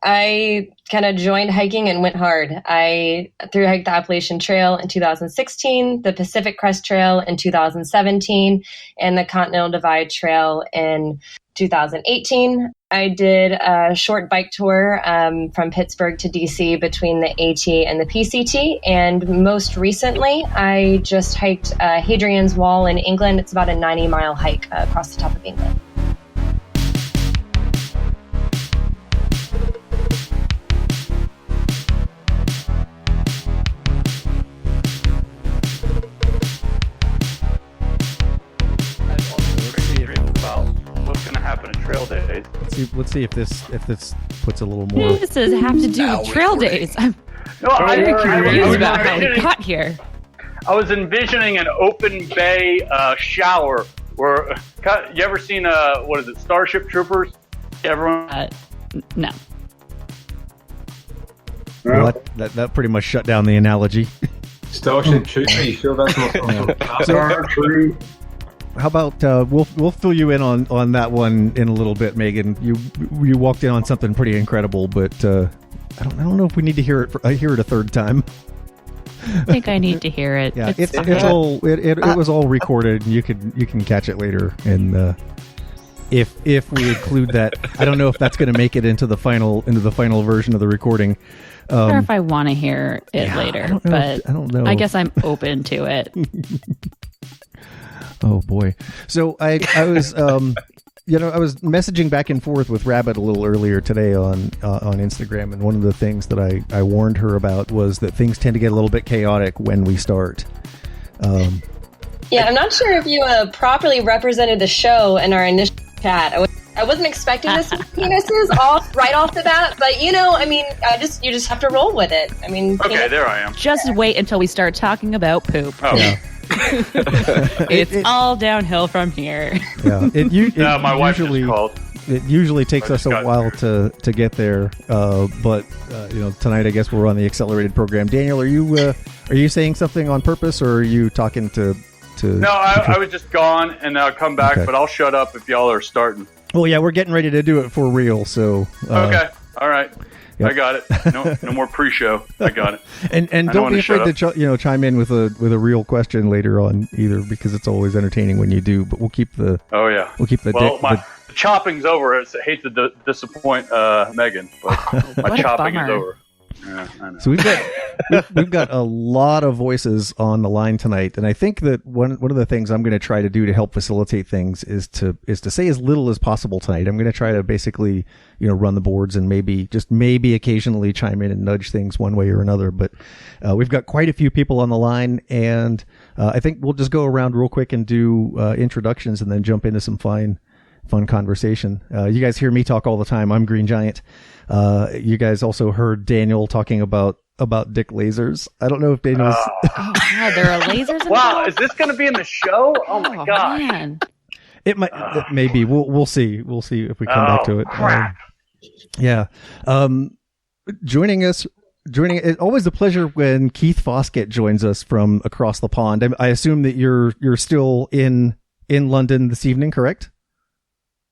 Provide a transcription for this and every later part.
I kind of joined hiking and went hard. I thru-hiked the Appalachian Trail in 2016, the Pacific Crest Trail in 2017, and the Continental Divide Trail in 2018. I did a short bike tour from Pittsburgh to DC between the AT and the PCT. And most recently, I just hiked Hadrian's Wall in England. It's about a 90-mile hike across the top of England. Trail days. Let's see if this puts a little more. What does this have to do with trail days? I'm very confused about how we got here. I was envisioning an open bay shower. Where you ever seen what is it, Starship Troopers? Everyone? No. Well, that pretty much shut down the analogy. Starship Troopers. You sure that's not so, how about we'll fill you in on that one in a little bit, Megan. You walked in on something pretty incredible, but I don't know if we need to hear it a third time. I think I need to hear it. Yeah, it was all recorded. And you can catch it later, and if we include that, I don't know if that's going to make it into the final version of the recording. I'm not sure if I want to hear it later, I don't know. I guess I'm open to it. Oh boy! So I was I was messaging back and forth with Rabbit a little earlier today on Instagram, and one of the things that I warned her about was that things tend to get a little bit chaotic when we start. Yeah, I'm not sure if you properly represented the show in our initial chat. I wasn't expecting this penises right off the bat, but you just have to roll with it. I mean, okay, there I am. Just wait until we start talking about poop. Oh. Yeah. It's all downhill from here. Yeah, my wife just called. It usually takes us a while to get there, but tonight I guess we're on the accelerated program. Daniel, are you saying something on purpose, or are you talking to? No, I was just gone, and I'll come back, okay. But I'll shut up if y'all are starting. Well, yeah, we're getting ready to do it for real, so. Okay, all right. Yep. I got it. No more pre-show. I got it. and don't be afraid to chime in with a real question later on either, because it's always entertaining when you do. But we'll keep the the chopping's over. I hate to disappoint Megan, but my chopping is over. Yeah, I know. So we've got a lot of voices on the line tonight, and I think that one of the things I'm going to try to do to help facilitate things is to say as little as possible tonight. I'm going to try to basically run the boards and maybe occasionally chime in and nudge things one way or another. But we've got quite a few people on the line, and I think we'll just go around real quick and do introductions and then jump into some fun conversation. You guys hear me talk all the time. I'm Green Giant. You guys also heard Daniel talking about dick lasers. I don't know if Daniel was... Oh, God, there are lasers involved? Wow, is this going to be in the show? Oh, my gosh. Man. It might... maybe. We'll see. We'll see if we come back to it. Crap. Yeah. Joining us... It's always a pleasure when Keith Foskett joins us from across the pond. I assume that you're still in London this evening, correct?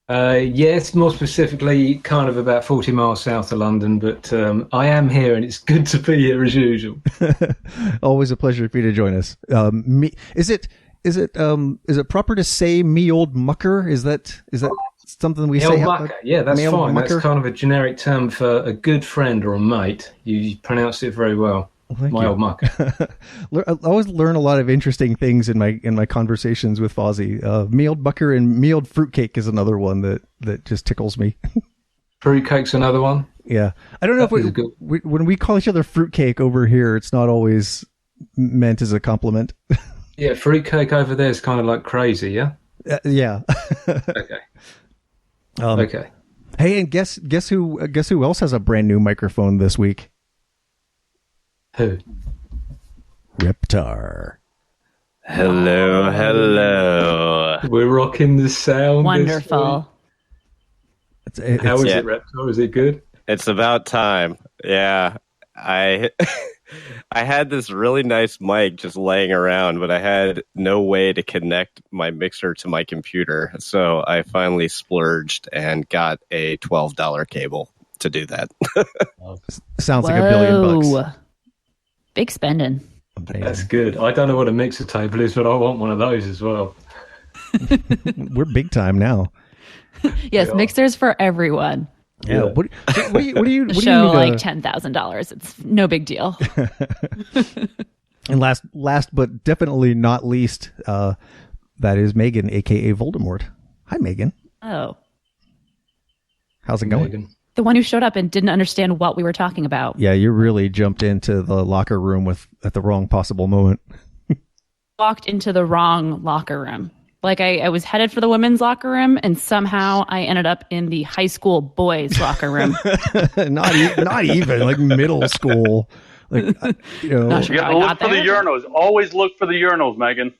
Yes, more specifically, kind of about 40 miles south of London, but I am here, and it's good to be here as usual. Always a pleasure for you to join us. Is it proper to say "me old mucker"? Is that something we say? Mucker. Yeah, that's fine. That's kind of a generic term for a good friend or a mate. You pronounced it very well. Well, old mucker. I always learn a lot of interesting things in my conversations with Fozzie. Me old mucker and me old fruitcake is another one that just tickles me. Fruitcake's another one? Yeah. I don't know if when we call each other fruitcake over here, it's not always meant as a compliment. Yeah, fruitcake over there is kind of like crazy, yeah? Yeah. Okay. Okay. Hey, and guess who else has a brand new microphone this week? Who? Reptar. Hello. We're rocking the sound. Wonderful. How is it, Reptar? Is it good? It's about time. Yeah. I had this really nice mic just laying around, but I had no way to connect my mixer to my computer. So I finally splurged and got a $12 cable. to do that. Sounds like $1 billion bucks. Big spending. That's good. I don't know what a mixer table is, but I want one of those as well. We're big time now. Yes, mixers for everyone. Yeah. What do you show like $10,000? It's no big deal. And last but definitely not least, that is Megan, aka Voldemort. Hi, Megan. Oh, how's it going? Megan. The one who showed up and didn't understand what we were talking about. Yeah, you really jumped into the locker room at the wrong possible moment. Walked into the wrong locker room. Like I was headed for the women's locker room, and somehow I ended up in the high school boys' locker room. not even like middle school. Like Not sure you how got to I look got for the there. urinals. Always look for the urinals, Megan.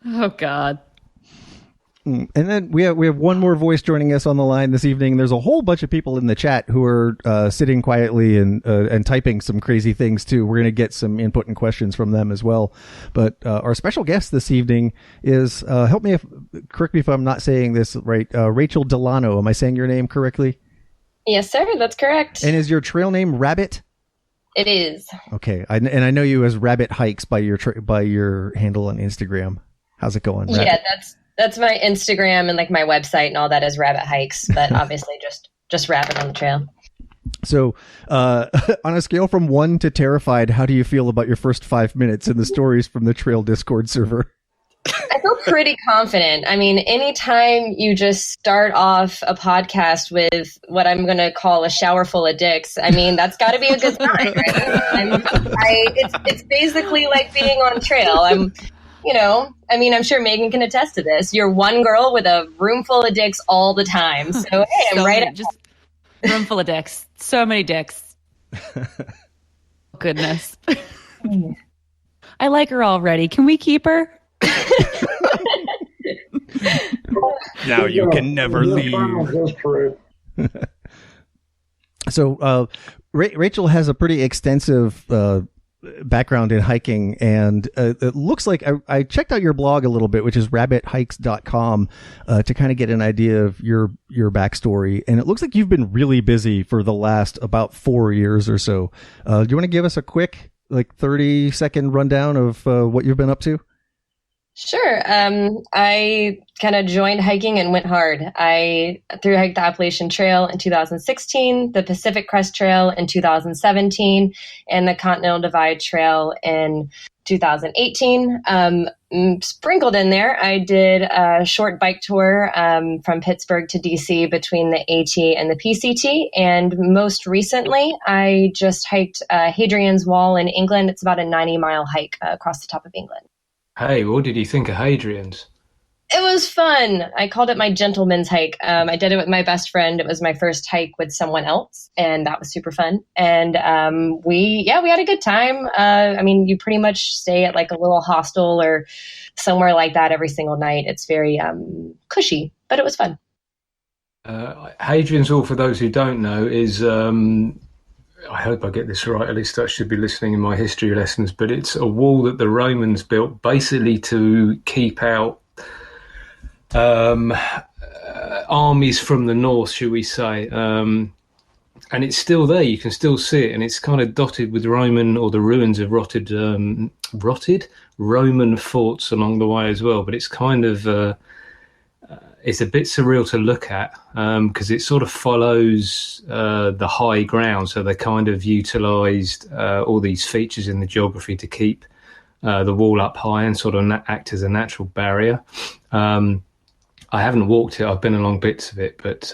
Oh God. And then we have one more voice joining us on the line this evening. There's a whole bunch of people in the chat who are sitting quietly and typing some crazy things too. We're going to get some input and questions from them as well. But our special guest this evening is correct me if I'm not saying this right. Rachael DeLano. Am I saying your name correctly? Yes, sir. That's correct. And is your trail name Rabbit? It is. Okay, and I know you as Rabbit Hikes by your handle on Instagram. How's it going? Rabbit? Yeah, that's my Instagram and like my website and all that is Rabbit Hikes, but obviously just Rabbit on the trail. So, on a scale from 1 to terrified, how do you feel about your first 5 minutes in the stories from the Trail Discord server? I feel pretty confident. I mean, anytime you just start off a podcast with what I'm going to call a shower full of dicks, I mean, that's got to be a good sign, right? It's basically like being on trail. I'm sure Megan can attest to this. You're one girl with a room full of dicks all the time. So, hey, I'm right. Just room full of dicks. So many dicks. Goodness. I like her already. Can we keep her? Now you can never leave. So, Rachael has a pretty extensive background in hiking, and it looks like I checked out your blog a little bit, which is rabbithikes.com, to kind of get an idea of your backstory, and it looks like you've been really busy for the last about 4 years or so. Do you want to give us a quick 30-second rundown of what you've been up to? Sure. I kind of joined hiking and went hard. I hiked the Appalachian Trail in 2016, the Pacific Crest Trail in 2017, and the Continental Divide Trail in 2018. Sprinkled in there, I did a short bike tour from Pittsburgh to DC between the AT and the PCT. And most recently, I just hiked Hadrian's Wall in England. It's about a 90-mile hike across the top of England. Hey, what did you think of Hadrian's? It was fun. I called it my gentleman's hike. I did it with my best friend. It was my first hike with someone else, and that was super fun. And we had a good time. You pretty much stay at like a little hostel or somewhere like that every single night. It's very cushy, but it was fun. Hadrian's Wall, for those who don't know, is I hope I get this right, at least I should be listening in my history lessons, but it's a wall that the Romans built basically to keep out armies from the north, shall we say. And it's still there, you can still see it, and it's kind of dotted with Roman, or the ruins of rotted Roman forts along the way as well, but it's kind of it's a bit surreal to look at because it sort of follows the high ground. So they kind of utilised all these features in the geography to keep the wall up high and sort of act as a natural barrier. I haven't walked it. I've been along bits of it, but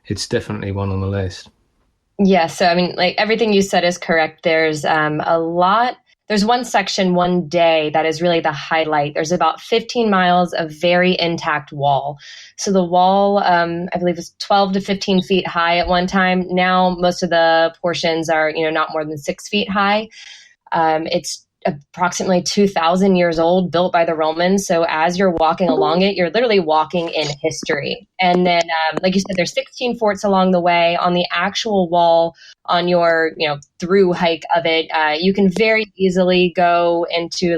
it's definitely one on the list. Yeah, so everything you said is correct. There's there's one section, one day that is really the highlight. There's about 15 miles of very intact wall. So the wall, I believe, was 12 to 15 feet high at one time. Now most of the portions are, not more than 6 feet high. It's approximately 2,000 years old, built by the Romans. So as you're walking along it, you're literally walking in history. And then, like you said, there's 16 forts along the way. On the actual wall, on your, through hike of it, you can very easily go into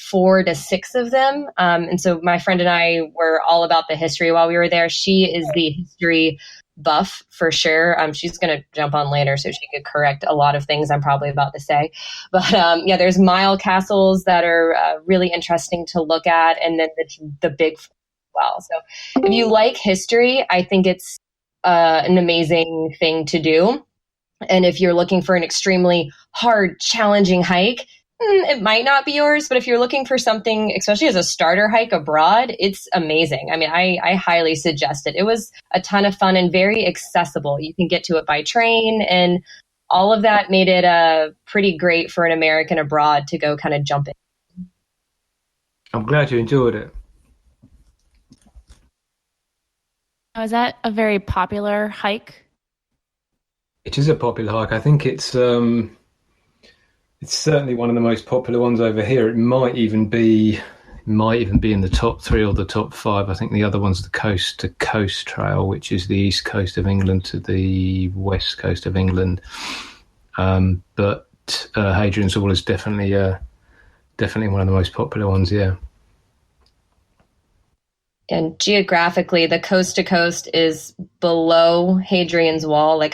4 to 6 of them. And so my friend and I were all about the history while we were there. She is the history buff for sure. She's going to jump on later so she could correct a lot of things I'm probably about to say. But yeah, there's mile castles that are really interesting to look at. And then the big well. So if you like history, I think it's an amazing thing to do. And if you're looking for an extremely hard, challenging hike, it might not be yours. But if you're looking for something, especially as a starter hike abroad, it's amazing. I mean, I highly suggest it. It was a ton of fun and very accessible. You can get to it by train, and all of that made it pretty great for an American abroad to go kind of jump in. I'm glad you enjoyed it. Is that a very popular hike? It is a popular hike. I think it's certainly one of the most popular ones over here. It might even be in the top 3 or the top 5. I think the other one's the Coast to Coast Trail, which is the east coast of England to the west coast of England. But Hadrian's Wall is definitely one of the most popular ones. Yeah. And geographically, the coast to coast is below Hadrian's Wall, like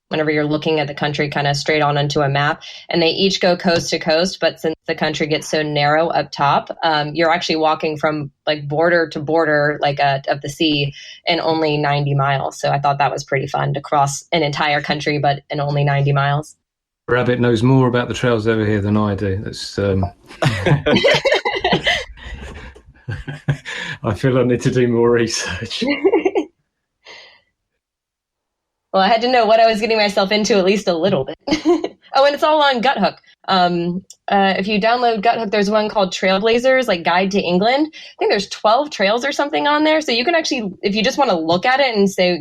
whenever you're looking at the country kind of straight on onto a map. And they each go coast to coast, but since the country gets so narrow up top, you're actually walking from like border to border, like of the sea, in only 90 miles. So I thought that was pretty fun to cross an entire country, but in only 90 miles. Rabbit knows more about the trails over here than I do. That's I feel I need to do more research. Well, I had to know what I was getting myself into at least a little bit. Oh, and it's all on Guthook. If you download Guthook, there's one called Trailblazers, like Guide to England. I think there's 12 trails or something on there. So you can actually, if you just want to look at it and say,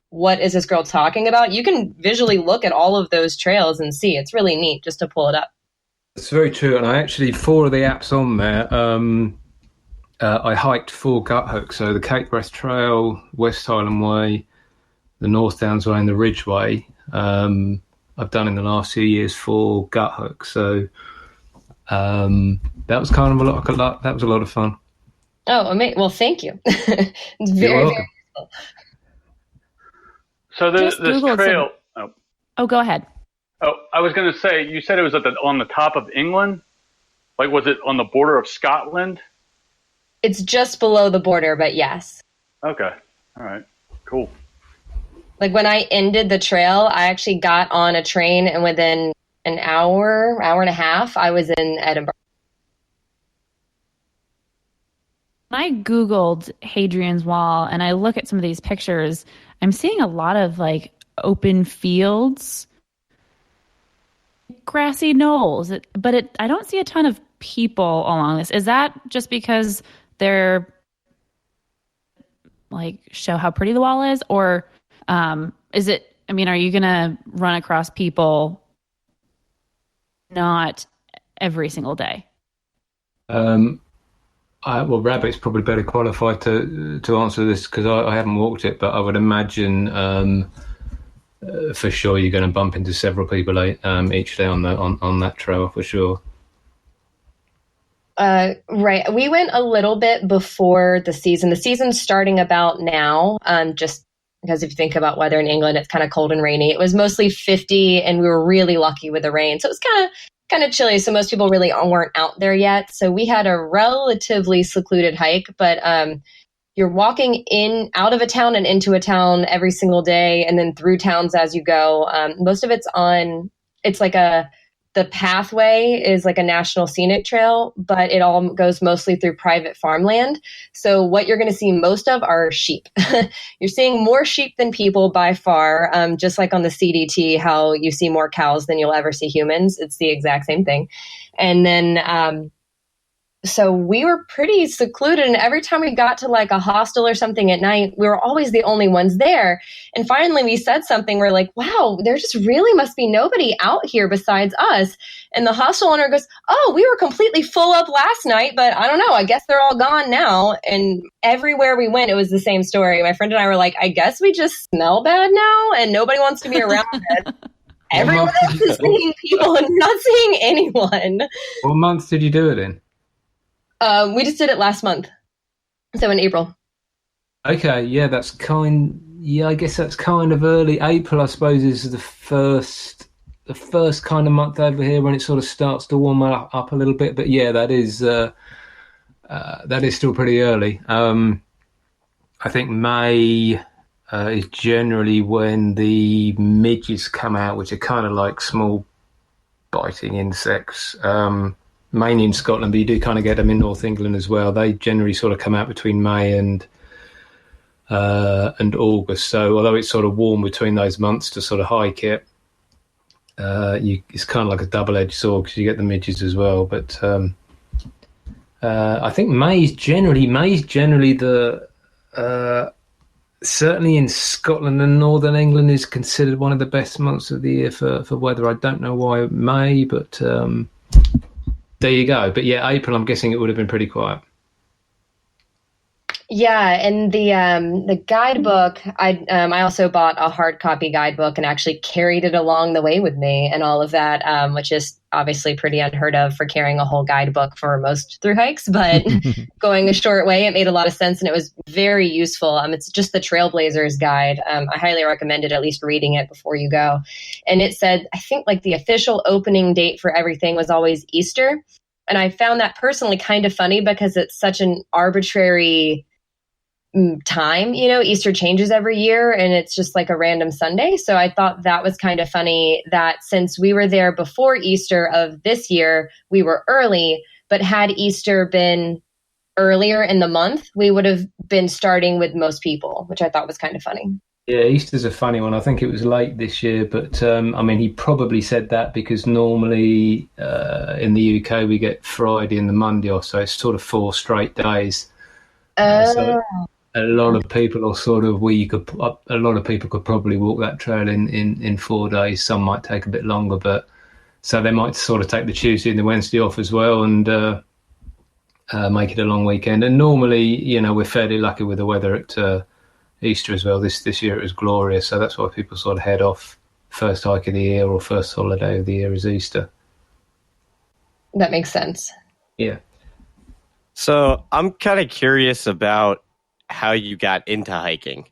what is this girl talking about? You can visually look at all of those trails and see. It's really neat just to pull it up. It's very true. And I actually, 4 of the apps on there, I hiked 4 Guthook. So the Cape Breath Trail, West Highland Way, the North Downs Way and the Ridgeway. I've done in the last few years 4 Guthook. So that was kind of that was a lot of fun. Oh, amazing. Well, thank you. It's very useful. So this trail. Oh, go ahead. Oh, I was going to say, you said it was on the top of England? Like, was it on the border of Scotland? It's just below the border, but yes. Okay. All right. Cool. Like when I ended the trail, I actually got on a train, and within an hour and a half, I was in Edinburgh. When I Googled Hadrian's Wall and I look at some of these pictures, I'm seeing a lot of like open fields, grassy knolls, but I don't see a ton of people along this. Is that just because they're like show how pretty the wall is, or is it, are you going to run across people not every single day? Well, Rabbit's probably better qualified to answer this because I haven't walked it, but I would imagine for sure you're going to bump into several people each day on that trail for sure. Right. We went a little bit before the season. The season's starting about now, just because if you think about weather in England, it's kind of cold and rainy. It was mostly 50, and we were really lucky with the rain. So it was kind of chilly. So most people really weren't out there yet. So we had a relatively secluded hike, but you're walking out of a town and into a town every single day, and then through towns as you go. Most of it's like the pathway is like a national scenic trail, but it all goes mostly through private farmland. So what you're going to see most of are sheep. You're seeing more sheep than people by far, just like on the CDT, how you see more cows than you'll ever see humans. It's the exact same thing. And then so we were pretty secluded, and every time we got to like a hostel or something at night, we were always the only ones there. And finally we said something, we're like, wow, there just really must be nobody out here besides us. And the hostel owner goes, oh, we were completely full up last night, but I don't know, I guess they're all gone now. And everywhere we went, it was the same story. My friend and I were like, I guess we just smell bad now and nobody wants to be around us. Everyone else is seeing people and not seeing anyone. What month did you do it in? We just did it last month. So in April. Okay, yeah, I guess that's kind of early. April, I suppose, is the first kind of month over here when it sort of starts to warm up a little bit. But yeah, that is still pretty early. I think May is generally when the midges come out, which are kind of like small biting insects. Mainly in Scotland, but you do kind of get them in North England as well. They generally sort of come out between May and August. So although it's sort of warm between those months to sort of hike it, it's kind of like a double-edged sword because you get the midges as well. But I think May's generally the certainly in Scotland and Northern England is considered one of the best months of the year for weather. I don't know why May, but there you go. But yeah, April, I'm guessing it would have been pretty quiet. Yeah, and the guidebook, I also bought a hard copy guidebook and actually carried it along the way with me and all of that, which is obviously pretty unheard of for carrying a whole guidebook for most through hikes, but going a short way, it made a lot of sense and it was very useful. It's just the Trailblazers guide. I highly recommend it, at least reading it before you go. And it said, I think like the official opening date for everything was always Easter. And I found that personally kind of funny because it's such an arbitrary time. Easter changes every year and it's just like a random Sunday. So I thought that was kind of funny that since we were there before Easter of this year, we were early, but had Easter been earlier in the month, we would have been starting with most people, which I thought was kind of funny. Yeah, Easter's a funny one. I think it was late this year, but he probably said that because normally in the UK we get Friday and the Monday off, so it's sort of 4 straight days. So a lot of people are sort of a lot of people could probably walk that trail in 4 days. Some might take a bit longer, but so they might sort of take the Tuesday and the Wednesday off as well and make it a long weekend. And normally, we're fairly lucky with the weather at Easter as well. This year it was glorious, so that's why people sort of head off. First hike of the year or first holiday of the year is Easter. That makes sense. Yeah. So I'm kind of curious about how you got into hiking.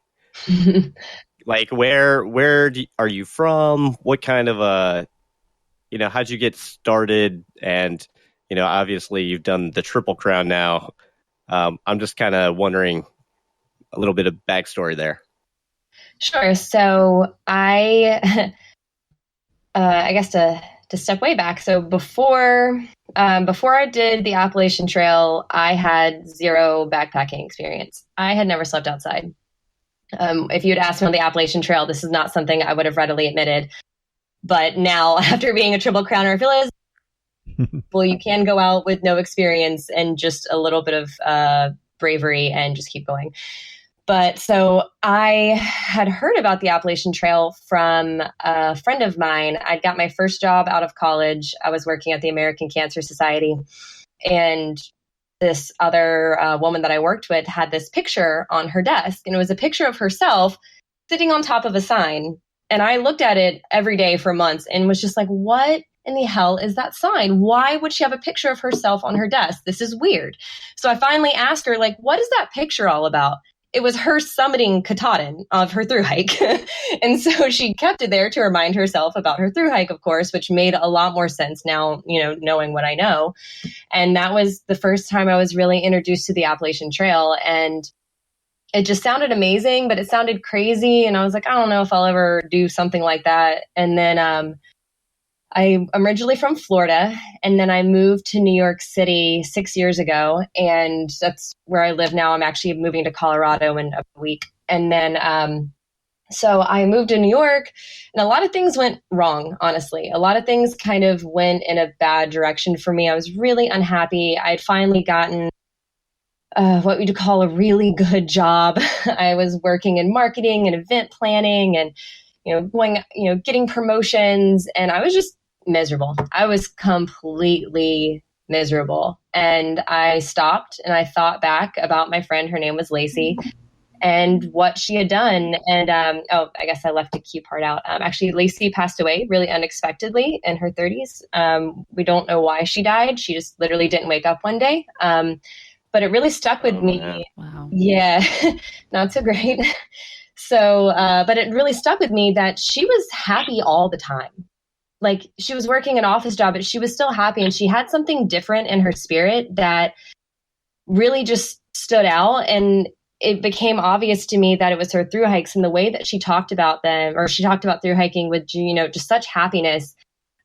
Like where are you from? What kind of how'd you get started? And obviously you've done the Triple Crown now. I'm just kind of wondering a little bit of backstory there. Sure. So I guess to step way back. So before I did the Appalachian Trail, I had 0 backpacking experience. I had never slept outside. If you'd asked me on the Appalachian Trail, this is not something I would have readily admitted. But now, after being a Triple Crowner, I realize, well, you can go out with no experience and just a little bit of bravery and just keep going. But so I had heard about the Appalachian Trail from a friend of mine. I got my first job out of college. I was working at the American Cancer Society. And this other woman that I worked with had this picture on her desk. And it was a picture of herself sitting on top of a sign. And I looked at it every day for months and was just like, what in the hell is that sign? Why would she have a picture of herself on her desk? This is weird. So I finally asked her, like, what is that picture all about? It was her summiting Katahdin of her thru hike. And so she kept it there to remind herself about her thru hike, of course, which made a lot more sense now, knowing what I know. And that was the first time I was really introduced to the Appalachian Trail. And it just sounded amazing, but it sounded crazy. And I was like, I don't know if I'll ever do something like that. And then I'm originally from Florida, and then I moved to New York City 6 years ago, and that's where I live now. I'm actually moving to Colorado in a week. And then, so I moved to New York, and a lot of things went wrong, honestly. A lot of things kind of went in a bad direction for me. I was really unhappy. I'd finally gotten what we'd call a really good job. I was working in marketing and event planning and, getting promotions, and I was just miserable. I was completely miserable. And I stopped and I thought back about my friend. Her name was Lacey. and what she had done. And I guess I left a key part out. Actually, Lacey passed away really unexpectedly in her 30s. We don't know why she died. She just literally didn't wake up one day. But it really stuck with me. Man. Wow. Yeah, not so great. So, but it really stuck with me that she was happy all the time. Like, she was working an office job, but she was still happy, and she had something different in her spirit that really just stood out. And it became obvious to me that it was her thru hikes and the way that she talked about them, or she talked about thru hiking with, just such happiness.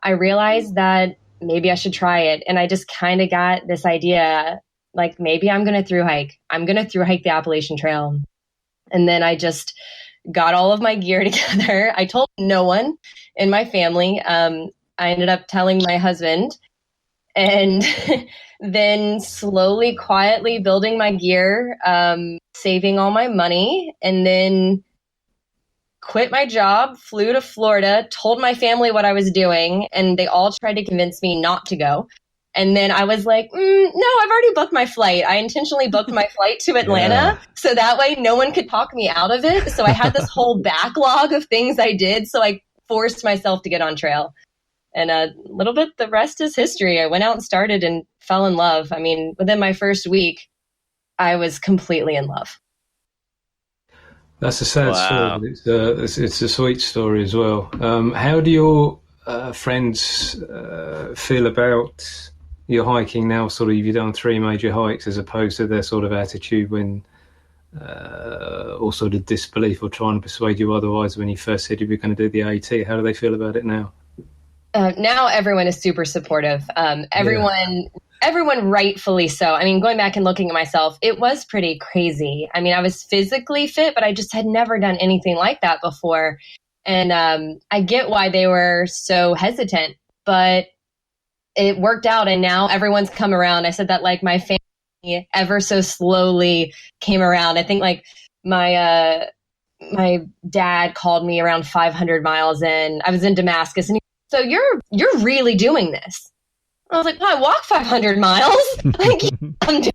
I realized that maybe I should try it. And I just kind of got this idea, like, maybe I'm going to thru hike. I'm going to thru hike the Appalachian Trail. And then I just got all of my gear together. I told no one in my family. I ended up telling my husband, and then slowly, quietly building my gear, saving all my money, and then quit my job, flew to Florida, told my family what I was doing, and they all tried to convince me not to go. And then I was like, no, I've already booked my flight. I intentionally booked my flight to Atlanta so that way no one could talk me out of it. So I had this whole backlog of things I did. So I forced myself to get on trail. And a little bit, the rest is history. I went out and started and fell in love. I mean, within my first week, I was completely in love. That's a sad story, but it's a sweet story as well. How do your friends feel about your hiking now? Sort of, you've done 3 major hikes, as opposed to their sort of attitude when, or sort of disbelief or trying to persuade you otherwise when you first said you were going to do the AT. How do they feel about it now? Now everyone is super supportive. Everyone rightfully so. I mean, going back and looking at myself, it was pretty crazy. I mean, I was physically fit, but I just had never done anything like that before. And I get why they were so hesitant, but it worked out. And now everyone's come around. I said that, like, my family ever so slowly came around. I think, like, my dad called me around 500 miles in. I was in Damascus, and so you're really doing this. I was like, well, I walk 500 miles. Like, I'm doing.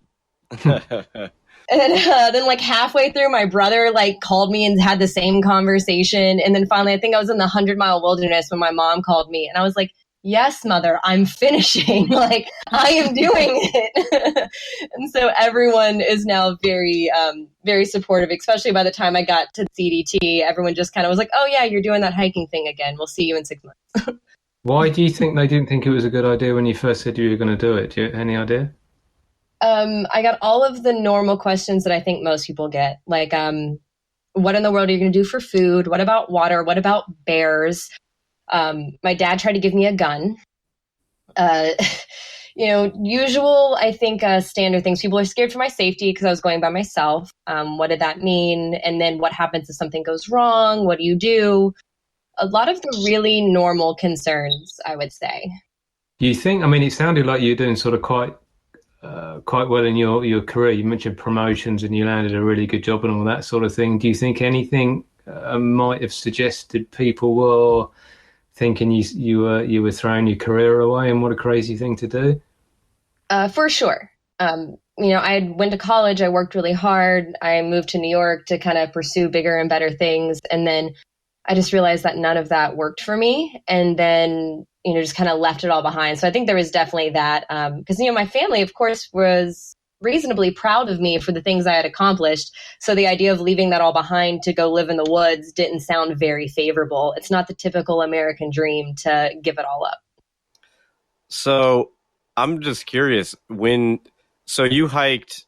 And then, like, halfway through, my brother, like, called me and had the same conversation. And then finally, I think I was in the 100-mile wilderness when my mom called me, and I was like, yes, mother, I'm finishing. Like, I am doing it. And so everyone is now very, very supportive, especially by the time I got to CDT. Everyone just kind of was like, oh, yeah, you're doing that hiking thing again. We'll see you in 6 months. Why do you think they didn't think it was a good idea when you first said you were going to do it? Do you have any idea? I got all of the normal questions that I think most people get. Like, what in the world are you going to do for food? What about water? What about bears? My dad tried to give me a gun. Usual, I think, standard things. People are scared for my safety because I was going by myself. What did that mean? And then what happens if something goes wrong? What do you do? A lot of the really normal concerns, I would say. Do you think, I mean, it sounded like you're doing sort of quite well in your career. You mentioned promotions and you landed a really good job and all that sort of thing. Do you think anything might have suggested people were thinking you were throwing your career away, and what a crazy thing to do? For sure. I went to college. I worked really hard. I moved to New York to kind of pursue bigger and better things. And then I just realized that none of that worked for me. And then, just kind of left it all behind. So I think there was definitely that, because, my family, of course, was reasonably proud of me for the things I had accomplished. So the idea of leaving that all behind to go live in the woods didn't sound very favorable. It's not the typical American dream to give it all up. So I'm just curious, you thru hiked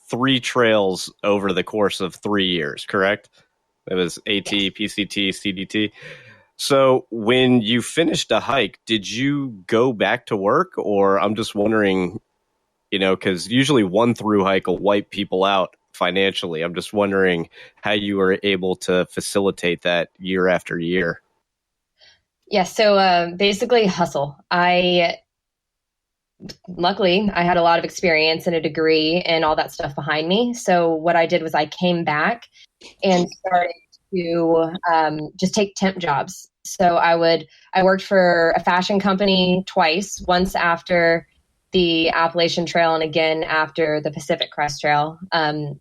3 trails over the course of 3 years, correct? It was AT, PCT, CDT. So when you finished a hike, did you go back to work? Or I'm just wondering, because usually one thru hike will wipe people out financially. I'm just wondering how you were able to facilitate that year after year. Yeah, so basically hustle. Luckily, I had a lot of experience and a degree and all that stuff behind me. So what I did was I came back and started to just take temp jobs. So I worked for a fashion company twice, once after the Appalachian Trail and again after the Pacific Crest Trail.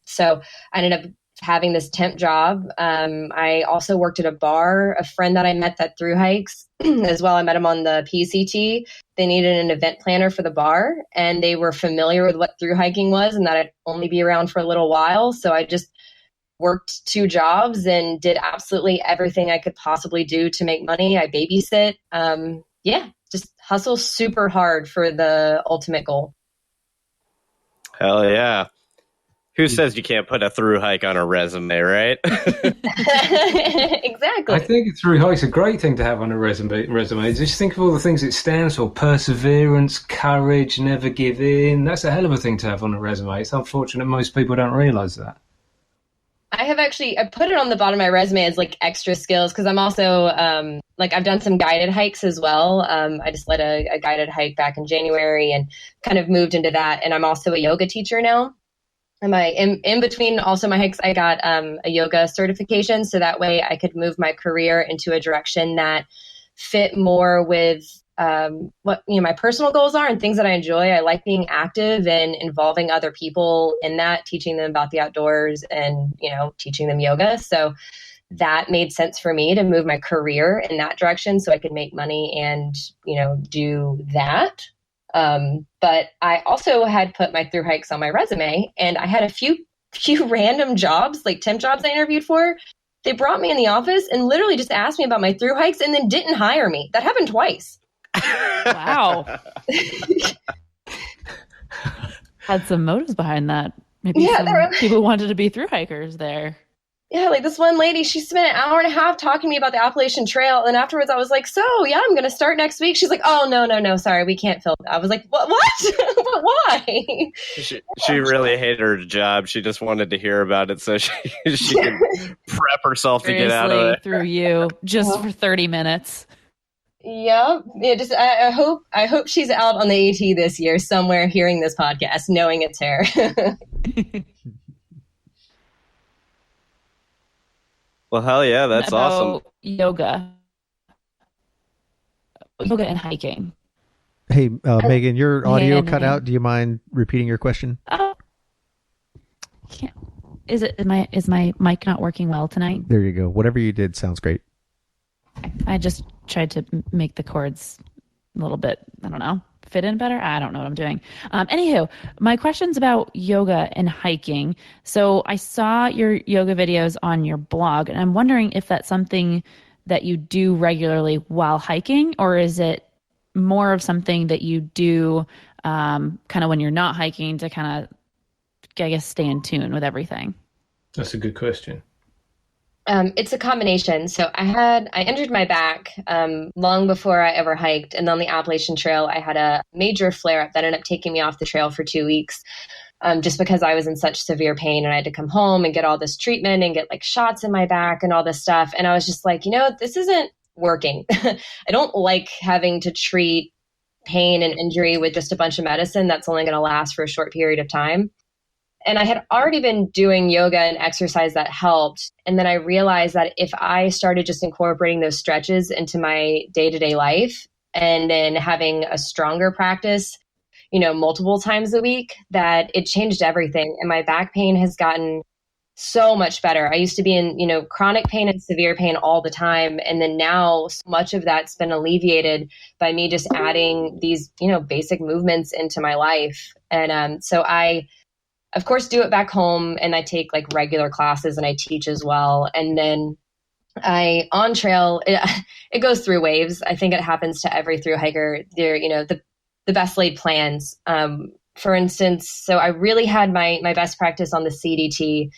So I ended up having this temp job. I also worked at a bar. A friend that I met that thru hikes as well, I met him on the PCT. They needed an event planner for the bar, and they were familiar with what thru hiking was and that I'd only be around for a little while. So I just worked 2 jobs and did absolutely everything I could possibly do to make money. I babysit. Just hustle super hard for the ultimate goal. Hell yeah. Who says you can't put a through hike on a resume, right? Exactly. I think a through hike's a great thing to have on a resume. Just think of all the things it stands for: perseverance, courage, never give in. That's a hell of a thing to have on a resume. It's unfortunate most people don't realise that. I put it on the bottom of my resume as like extra skills because I'm also I've done some guided hikes as well. I just led a guided hike back in January and kind of moved into that. And I'm also a yoga teacher now. And in between also my hikes, I got a yoga certification. So that way I could move my career into a direction that fit more with what my personal goals are and things that I enjoy. I like being active and involving other people in that, teaching them about the outdoors and, teaching them yoga. So that made sense for me to move my career in that direction so I could make money and, do that. But I also had put my thru hikes on my resume, and I had a few random jobs, like temp jobs I interviewed for. They brought me in the office and literally just asked me about my thru hikes and then didn't hire me. That happened twice. Wow. Had some motives behind that. Maybe people wanted to be thru hikers there. Yeah, like this one lady, she spent an hour and a half talking to me about the Appalachian Trail. And afterwards I was like, so yeah, I'm going to start next week. She's like, oh, no, sorry, we can't fill that. I was like, what? Why? She really hated her job. She just wanted to hear about it so she could prep herself to get out of it. Through you just for 30 minutes. Yeah. I hope she's out on the AT this year somewhere hearing this podcast, knowing it's her. Well, hell yeah, that's awesome. Yoga and hiking. Hey, Megan, your audio cut out. Do you mind repeating your question? Can't. Is my mic not working well tonight? There you go. Whatever you did sounds great. I just tried to make the chords a little bit, I don't know, fit in better. I don't know what I'm doing. Anywho, my question's about yoga and hiking. So I saw your yoga videos on your blog, and I'm wondering if that's something that you do regularly while hiking, or is it more of something that you do kind of when you're not hiking to kind of, I guess, stay in tune with everything? That's a good question. It's a combination. So I injured my back long before I ever hiked. And on the Appalachian Trail, I had a major flare-up that ended up taking me off the trail for 2 weeks just because I was in such severe pain and I had to come home and get all this treatment and get like shots in my back and all this stuff. And I was just like, this isn't working. I don't like having to treat pain and injury with just a bunch of medicine that's only going to last for a short period of time. And I had already been doing yoga and exercise that helped. And then I realized that if I started just incorporating those stretches into my day-to-day life and then having a stronger practice, multiple times a week, that it changed everything. And my back pain has gotten so much better. I used to be in, chronic pain and severe pain all the time. And then now so much of that's been alleviated by me just adding these, basic movements into my life. And so I, of course, do it back home, and I take like regular classes and I teach as well. And then on trail, it goes through waves. I think it happens to every thru hiker. There, the best laid plans. For instance, so I really had my best practice on the CDT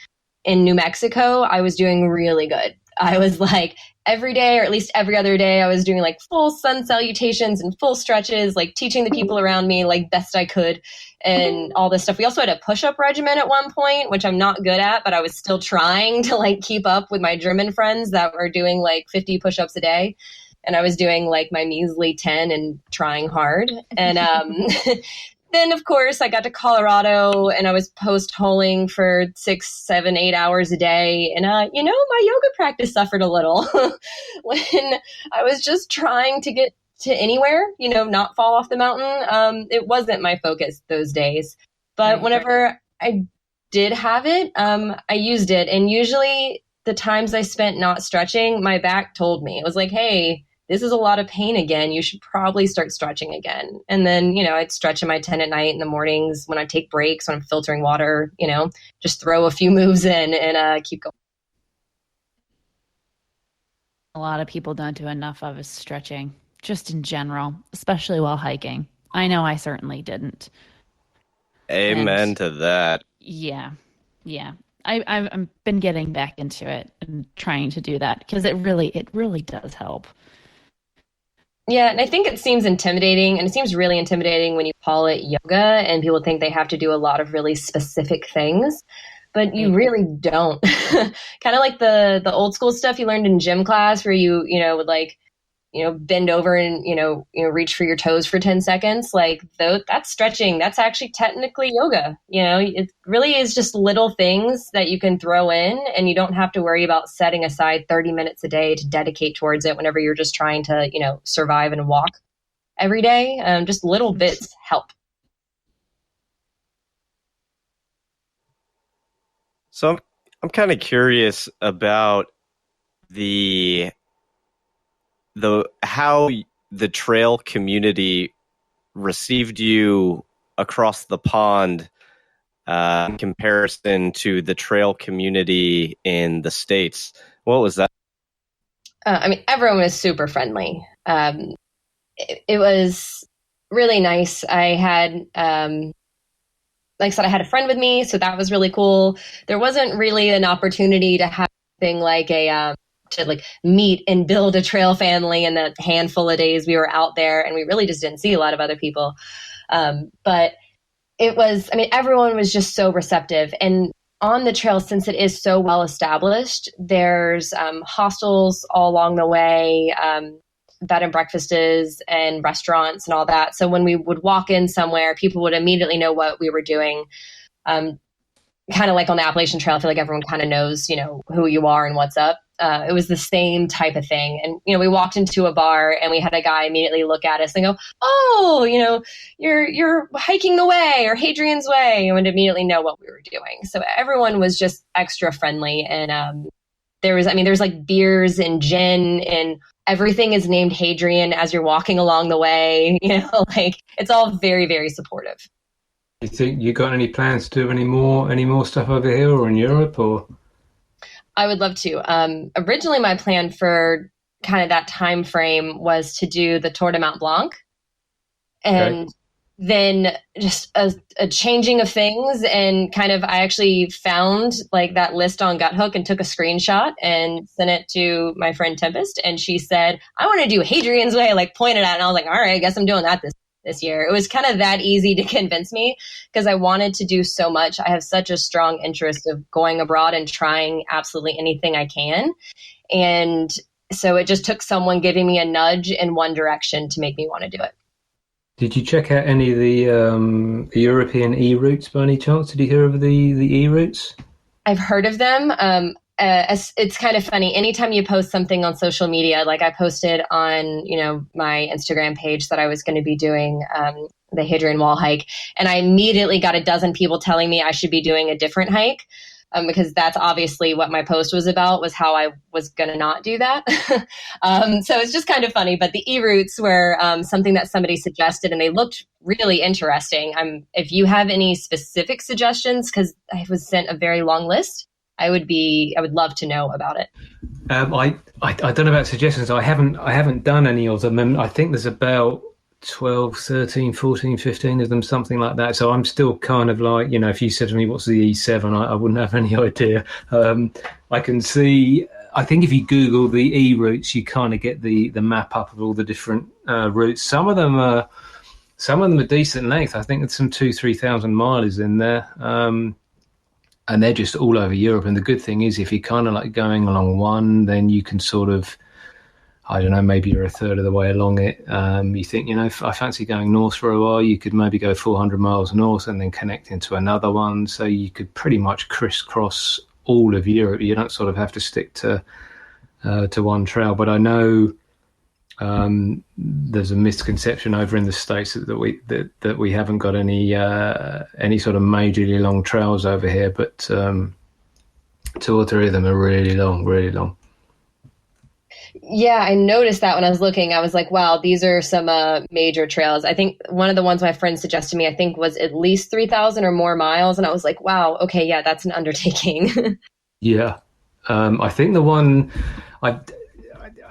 in New Mexico. I was doing really good. I was like every day, or at least every other day, I was doing like full sun salutations and full stretches, like teaching the people around me like best I could and all this stuff. We also had a push-up regimen at one point, which I'm not good at, but I was still trying to like keep up with my German friends that were doing like 50 push-ups a day. And I was doing like my measly 10 and trying hard. And then, of course, I got to Colorado and I was post-holing for 6, 7, 8 hours a day. And, my yoga practice suffered a little when I was just trying to get to anywhere, not fall off the mountain. It wasn't my focus those days. But whenever I did have it, I used it. And usually the times I spent not stretching, my back told me. It was like, hey, this is a lot of pain again. You should probably start stretching again. And then, I'd stretch in my tent at night in the mornings when I take breaks, when I'm filtering water, just throw a few moves in and keep going. A lot of people don't do enough of is stretching, just in general, especially while hiking. I know I certainly didn't. Amen to that. Yeah. I've been getting back into it and trying to do that because it really does help. Yeah, and I think it seems intimidating, and it seems really intimidating when you call it yoga and people think they have to do a lot of really specific things, but you really don't. Kind of like the old school stuff you learned in gym class where you would bend over and, reach for your toes for 10 seconds. Like that's stretching. That's actually technically yoga. It really is just little things that you can throw in, and you don't have to worry about setting aside 30 minutes a day to dedicate towards it whenever you're just trying to, survive and walk every day. Just little bits help. So I'm kind of curious about how the trail community received you across the pond in comparison to the trail community in the States. What was that? Everyone was super friendly. It was really nice. I had, like I said, I had a friend with me, so that was really cool. There wasn't really an opportunity to have anything like to meet and build a trail family in the handful of days we were out there, and we really just didn't see a lot of other people. But it was, everyone was just so receptive. And on the trail, since it is so well established, there's hostels all along the way, bed and breakfasts and restaurants and all that. So when we would walk in somewhere, people would immediately know what we were doing. Kind of like on the Appalachian Trail, I feel like everyone kind of knows, who you are and what's up. It was the same type of thing. And, we walked into a bar and we had a guy immediately look at us and go, oh, you're hiking the way or Hadrian's way, and would immediately know what we were doing. So everyone was just extra friendly. And there's like beers and gin, and everything is named Hadrian as you're walking along the way. It's all very, very supportive. You think you got any plans to do any more stuff over here or in Europe, or? I would love to. Originally, my plan for kind of that time frame was to do the Tour de Mont Blanc, and then just a changing of things, and kind of I actually found like that list on Guthook and took a screenshot and sent it to my friend Tempest, and she said, "I want to do Hadrian's Way," pointed at it, and I was like, "All right, I guess I'm doing that this year." It was kind of that easy to convince me because I wanted to do so much. I have such a strong interest of going abroad and trying absolutely anything I can. And so it just took someone giving me a nudge in one direction to make me want to do it. Did you check out any of the European e-routes by any chance? Did you hear of the e-routes? I've heard of them. It's kind of funny. Anytime you post something on social media, like I posted on, my Instagram page that I was going to be doing the Hadrian Wall hike, and I immediately got a dozen people telling me I should be doing a different hike because that's obviously what my post was about, was how I was going to not do that. So it's just kind of funny. But the e-routes were something that somebody suggested, and they looked really interesting. If you have any specific suggestions, because I was sent a very long list, I would love to know about it. I don't know about suggestions. I haven't done any of them. I think there's about 12, 13, 14, 15 of them, something like that. So I'm still kind of like, if you said to me, what's the E7, I wouldn't have any idea. I can see, I think if you Google the e-routes, you kind of get the map up of all the different routes. Some of them are decent length. I think there's some 2,000-3,000 miles in there. And they're just all over Europe. And the good thing is, if you're kind of like going along one, then you can sort of, I don't know, maybe you're a third of the way along it. You think, if I fancy going north for a while, you could maybe go 400 miles north and then connect into another one. So you could pretty much crisscross all of Europe. You don't sort of have to stick to one trail. But I know There's a misconception over in the States that we haven't got any sort of majorly long trails over here, but 2 or 3 of them are really long, really long. Yeah, I noticed that when I was looking. I was like, wow, these are some major trails. I think one of the ones my friend suggested me, I think, was at least 3,000 or more miles. And I was like, wow, okay, yeah, that's an undertaking. Yeah. I think the one, I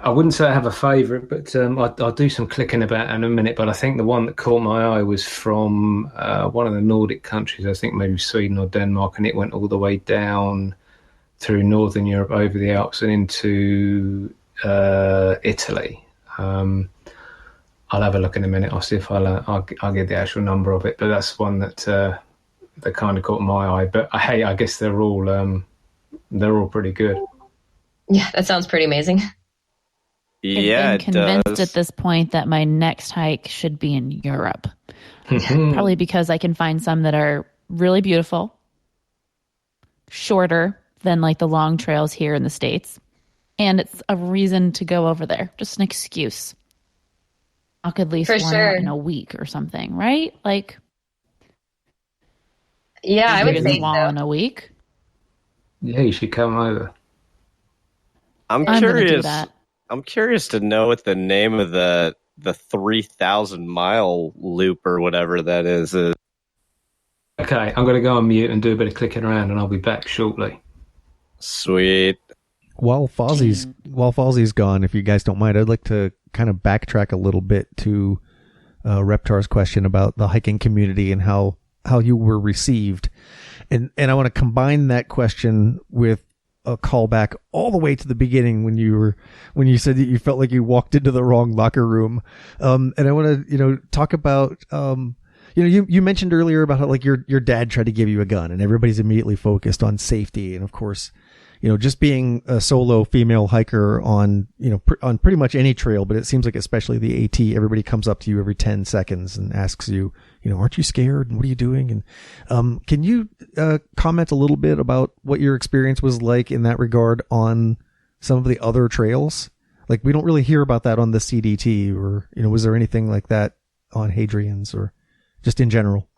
wouldn't say I have a favourite, but I'll do some clicking about in a minute. But I think the one that caught my eye was from one of the Nordic countries, I think maybe Sweden or Denmark, and it went all the way down through Northern Europe, over the Alps and into Italy. I'll have a look in a minute. I'll see if I'll get the actual number of it. But that's one that kind of caught my eye. But hey, I guess they're all pretty good. Yeah, that sounds pretty amazing. Yeah, I'm convinced at this point that my next hike should be in Europe. Probably because I can find some that are really beautiful, shorter than like the long trails here in the States. And it's a reason to go over there. Just an excuse. I could at least one out in a week or something, right? Like, yeah, I would say so. In a week. Yeah, you should come over. I'm curious. I'm curious to know what the name of the 3,000 mile loop or whatever that is. Okay, I'm going to go on mute and do a bit of clicking around, and I'll be back shortly. Sweet. While Fozzy's gone, if you guys don't mind, I'd like to kind of backtrack a little bit to Reptar's question about the hiking community and how you were received, and I want to combine that question with a callback all the way to the beginning when you said that you felt like you walked into the wrong locker room, and I want to talk about you mentioned earlier about how like your dad tried to give you a gun and everybody's immediately focused on safety, and of course just being a solo female hiker on on pretty much any trail, but it seems like especially the AT, everybody comes up to you every 10 seconds and asks you, aren't you scared? And what are you doing? And can you comment a little bit about what your experience was like in that regard on some of the other trails? Like, we don't really hear about that on the CDT, or was there anything like that on Hadrian's or just in general?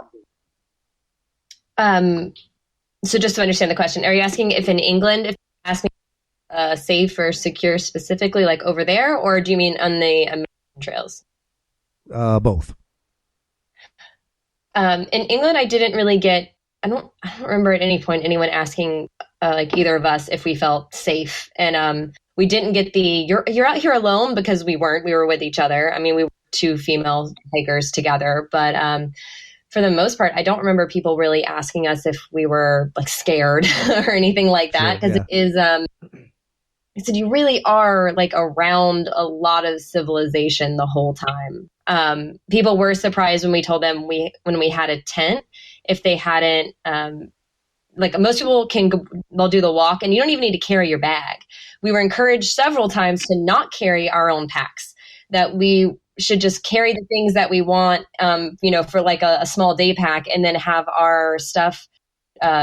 So just to understand the question, are you asking if in England, if you're asking safe or secure specifically, like over there, or do you mean on the American trails? Both. In England, I didn't really get. I don't remember at any point anyone asking like either of us if we felt safe, and we didn't get the you're out here alone, because we weren't. We were with each other. I mean, we were 2 female hikers together, but for the most part, I don't remember people really asking us if we were like scared or anything like that, because it is. I said you really are like around a lot of civilization the whole time. People were surprised when we told them when we had a tent, if they hadn't. Like most people they'll do the walk, and you don't even need to carry your bag. We were encouraged several times to not carry our own packs, that we should just carry the things that we want, for like a small day pack, and then have our stuff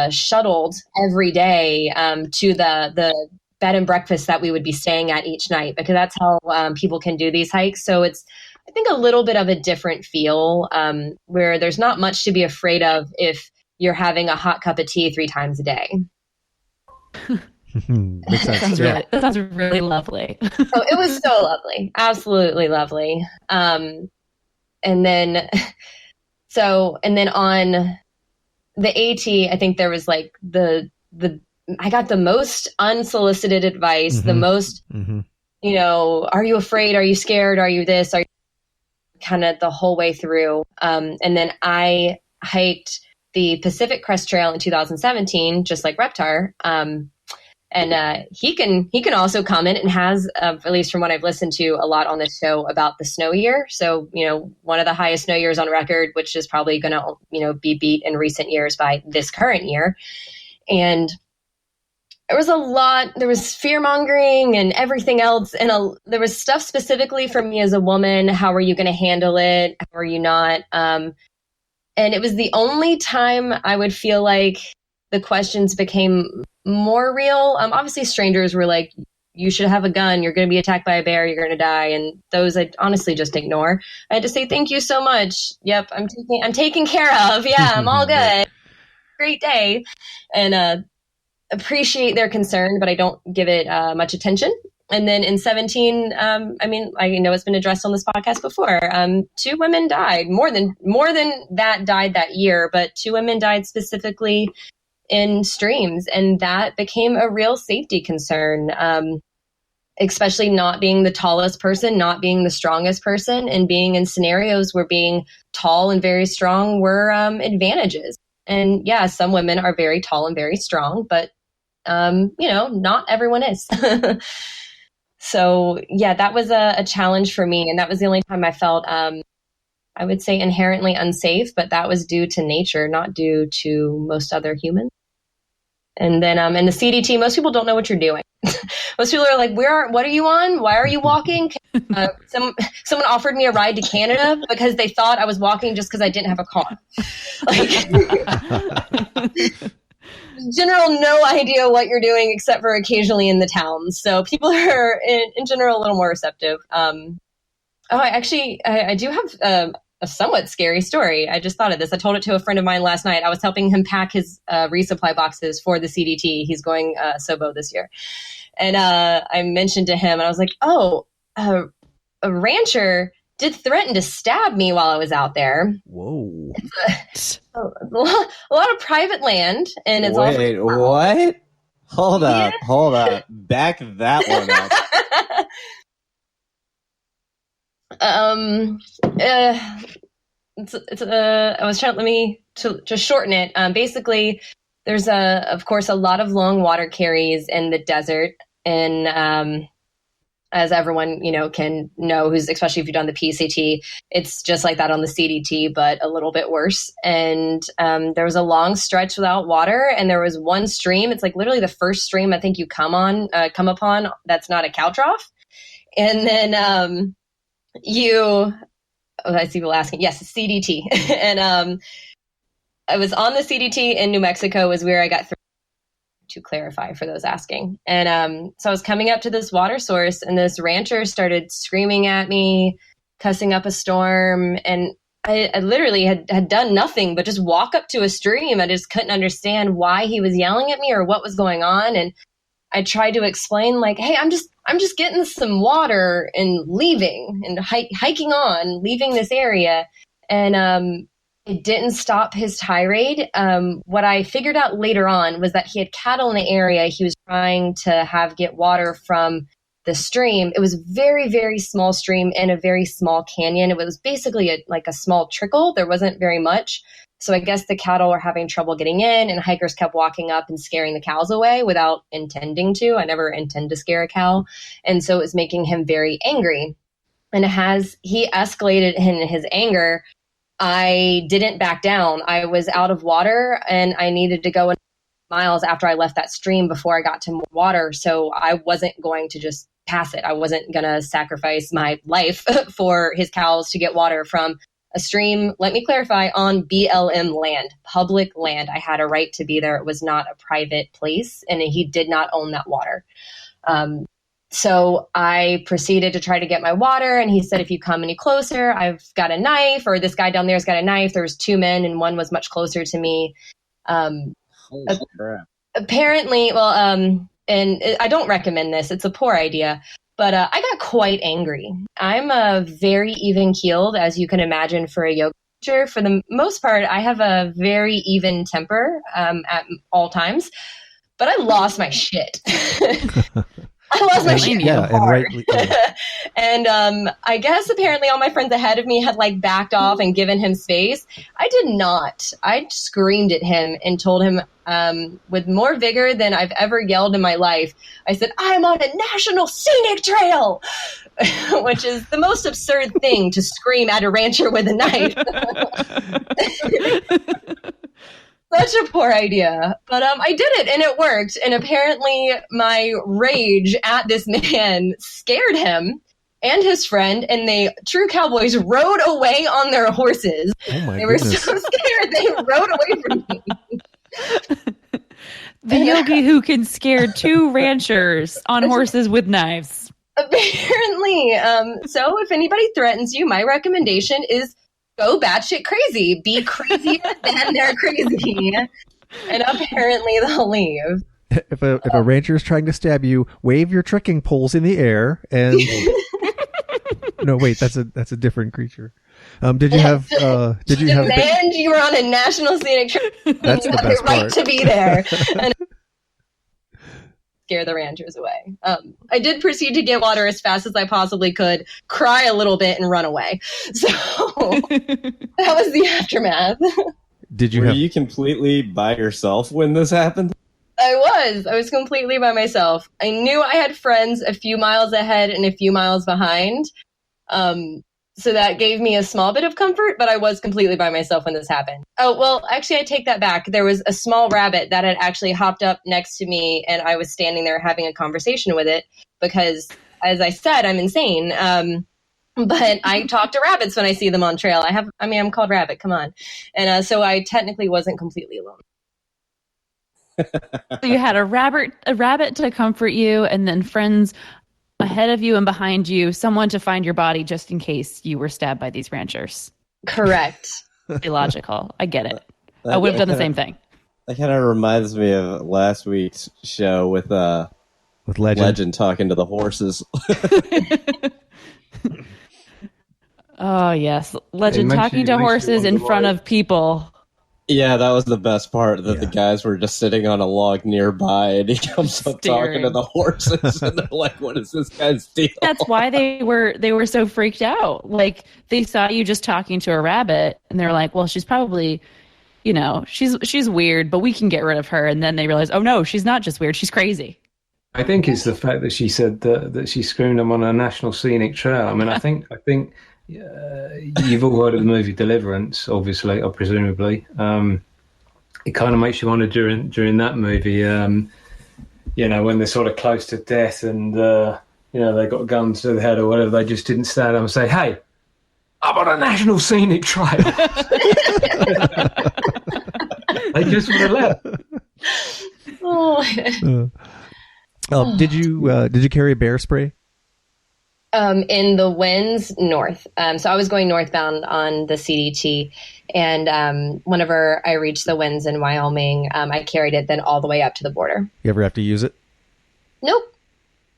shuttled every day to the bed and breakfast that we would be staying at each night, because that's how people can do these hikes. So it's, I think, a little bit of a different feel where there's not much to be afraid of if you're having a hot cup of tea 3 times a day. Makes sense. That sounds really lovely. Oh, it was so lovely. Absolutely lovely. And then on the AT, I think there was like I got the most unsolicited advice, the most, are you afraid? Are you scared? Are you this? Are you kind of the whole way through? And then I hiked the Pacific Crest Trail in 2017, just like Reptar. And he can also comment, and has, at least from what I've listened to a lot on this show, about the snow year. So, one of the highest snow years on record, which is probably going to, be beat in recent years by this current year. And there was fear mongering and everything else. And there was stuff specifically for me as a woman. How are you going to handle it? How are you not? And it was the only time I would feel like the questions became more real. Obviously strangers were like, you should have a gun. You're going to be attacked by a bear. You're going to die. And those I honestly just ignore. I had to say, thank you so much. Yep. I'm taken care of. Yeah, I'm all good. Great day. And appreciate their concern, but I don't give it much attention. And then in 17, I know it's been addressed on this podcast before. 2 women died. More than that died that year, but 2 women died specifically in streams, and that became a real safety concern. Especially not being the tallest person, not being the strongest person, and being in scenarios where being tall and very strong were advantages. And yeah, some women are very tall and very strong, but not everyone is. So yeah, that was a challenge for me, and that was the only time I felt I would say inherently unsafe, but that was due to nature, not due to most other humans. And then in the CDT, most people don't know what you're doing. Most people are like, what are you on? Why are you walking? Someone offered me a ride to Canada because they thought I was walking just because I didn't have a car. General, no idea what you're doing except for occasionally in the towns. So people are in general a little more receptive. I do have a somewhat scary story. I just thought of this. I told it to a friend of mine last night. I was helping him pack his resupply boxes for the CDT. He's going SOBO this year. And I mentioned to him, and I was like, a rancher did threaten to stab me while I was out there. Whoa. It's a lot of private land. And it's Wait, what? Hold up. Back that one up. I was trying, to shorten it. Basically, there's of course, a lot of long water carries in the desert. And, as everyone, can know, especially if you've done the PCT, it's just like that on the CDT, but a little bit worse. And, there was a long stretch without water, and there was one stream. It's like literally the first stream I think you come upon that's not a cow trough. And then, I see people asking. Yes, CDT. And I was on the CDT in New Mexico was where I got through, to clarify for those asking. And so I was coming up to this water source, and this rancher started screaming at me, cussing up a storm. And I literally had done nothing but just walk up to a stream. I just couldn't understand why he was yelling at me or what was going on. And I tried to explain, like, hey, I'm just getting some water and leaving and hiking on, leaving this area. And it didn't stop his tirade. What I figured out later on was that he had cattle in the area. He was trying to get water from the stream. It was a very, very small stream in a very small canyon. It was basically a small trickle. There wasn't very much. So I guess the cattle were having trouble getting in, and hikers kept walking up and scaring the cows away without intending to. I never intend to scare a cow. And so it was making him very angry. And as he escalated in his anger, I didn't back down. I was out of water, and I needed to go miles after I left that stream before I got to more water. So I wasn't going to just pass it. I wasn't going to sacrifice my life for his cows to get water from a stream, let me clarify, on BLM land, public land. I had a right to be there. It was not a private place, and he did not own that water. So I proceeded to try to get my water, and he said, if you come any closer, I've got a knife, or this guy down there's got a knife. There was 2 men, and one was much closer to me. Apparently, and I don't recommend this. It's a poor idea. But I got quite angry. I'm very even-keeled, as you can imagine, for a yoga teacher. For the most part, I have a very even temper at all times. But I lost my shit. I lost my shit. Yeah, and rightly. And I guess apparently all my friends ahead of me had backed off and given him space. I did not. I screamed at him and told him with more vigor than I've ever yelled in my life. I said, I'm on a national scenic trail, which is the most absurd thing to scream at a rancher with a knife. Such a poor idea. But I did it, and it worked. And apparently my rage at this man scared him and his friend, and the true cowboys rode away on their horses. Oh my They were goodness. so scared they rode away from me. The yogi who can scare 2 ranchers on horses with knives. Apparently. So if anybody threatens you, my recommendation is go batshit crazy. Be crazier than they're crazy. And apparently they'll leave. If a rancher is trying to stab you, wave your trekking poles in the air and no, wait, that's a different creature. Did you have demand you were on a national scenic trail? That's you the have best the right part. to be there. And scare the ranchers away. I did proceed to get water as fast as I possibly could, cry a little bit, and run away. So that was the aftermath. Were you completely by yourself when this happened? I was completely by myself. I knew I had friends a few miles ahead and a few miles behind. So that gave me a small bit of comfort, but I was completely by myself when this happened. Oh, well, actually, I take that back. There was a small rabbit that had actually hopped up next to me, and I was standing there having a conversation with it because, as I said, I'm insane. But I talk to rabbits when I see them on trail. I'm called Rabbit, come on. And so I technically wasn't completely alone. So you had a rabbit to comfort you, and then friends ahead of you and behind you, someone to find your body just in case you were stabbed by these ranchers. Correct. Illogical. I get it. I would have done the same thing. That kind of reminds me of last week's show with Legend talking to the horses. Oh, yes. Legend talking to horses in front of people. Yeah, that was the best part, that the guys were just sitting on a log nearby, and he comes up talking to the horses, and they're like, what is this guy's deal? That's why they were so freaked out. Like, they saw you just talking to a rabbit, and they're like, well, she's probably, she's weird, but we can get rid of her. And then they realized, oh, no, she's not just weird, she's crazy. I think it's the fact that she said that she screamed them on a national scenic trail. I mean, I think you've all heard of the movie Deliverance, obviously, or presumably. It kind of makes you wonder during that movie, when they're sort of close to death and they got guns to the head or whatever. They just didn't stand up and say, "Hey, I'm on a national scenic trail." They just would have left. Did you carry bear spray? In the winds north. So I was going northbound on the CDT, and whenever I reached the winds in Wyoming, I carried it then all the way up to the border. You ever have to use it? Nope.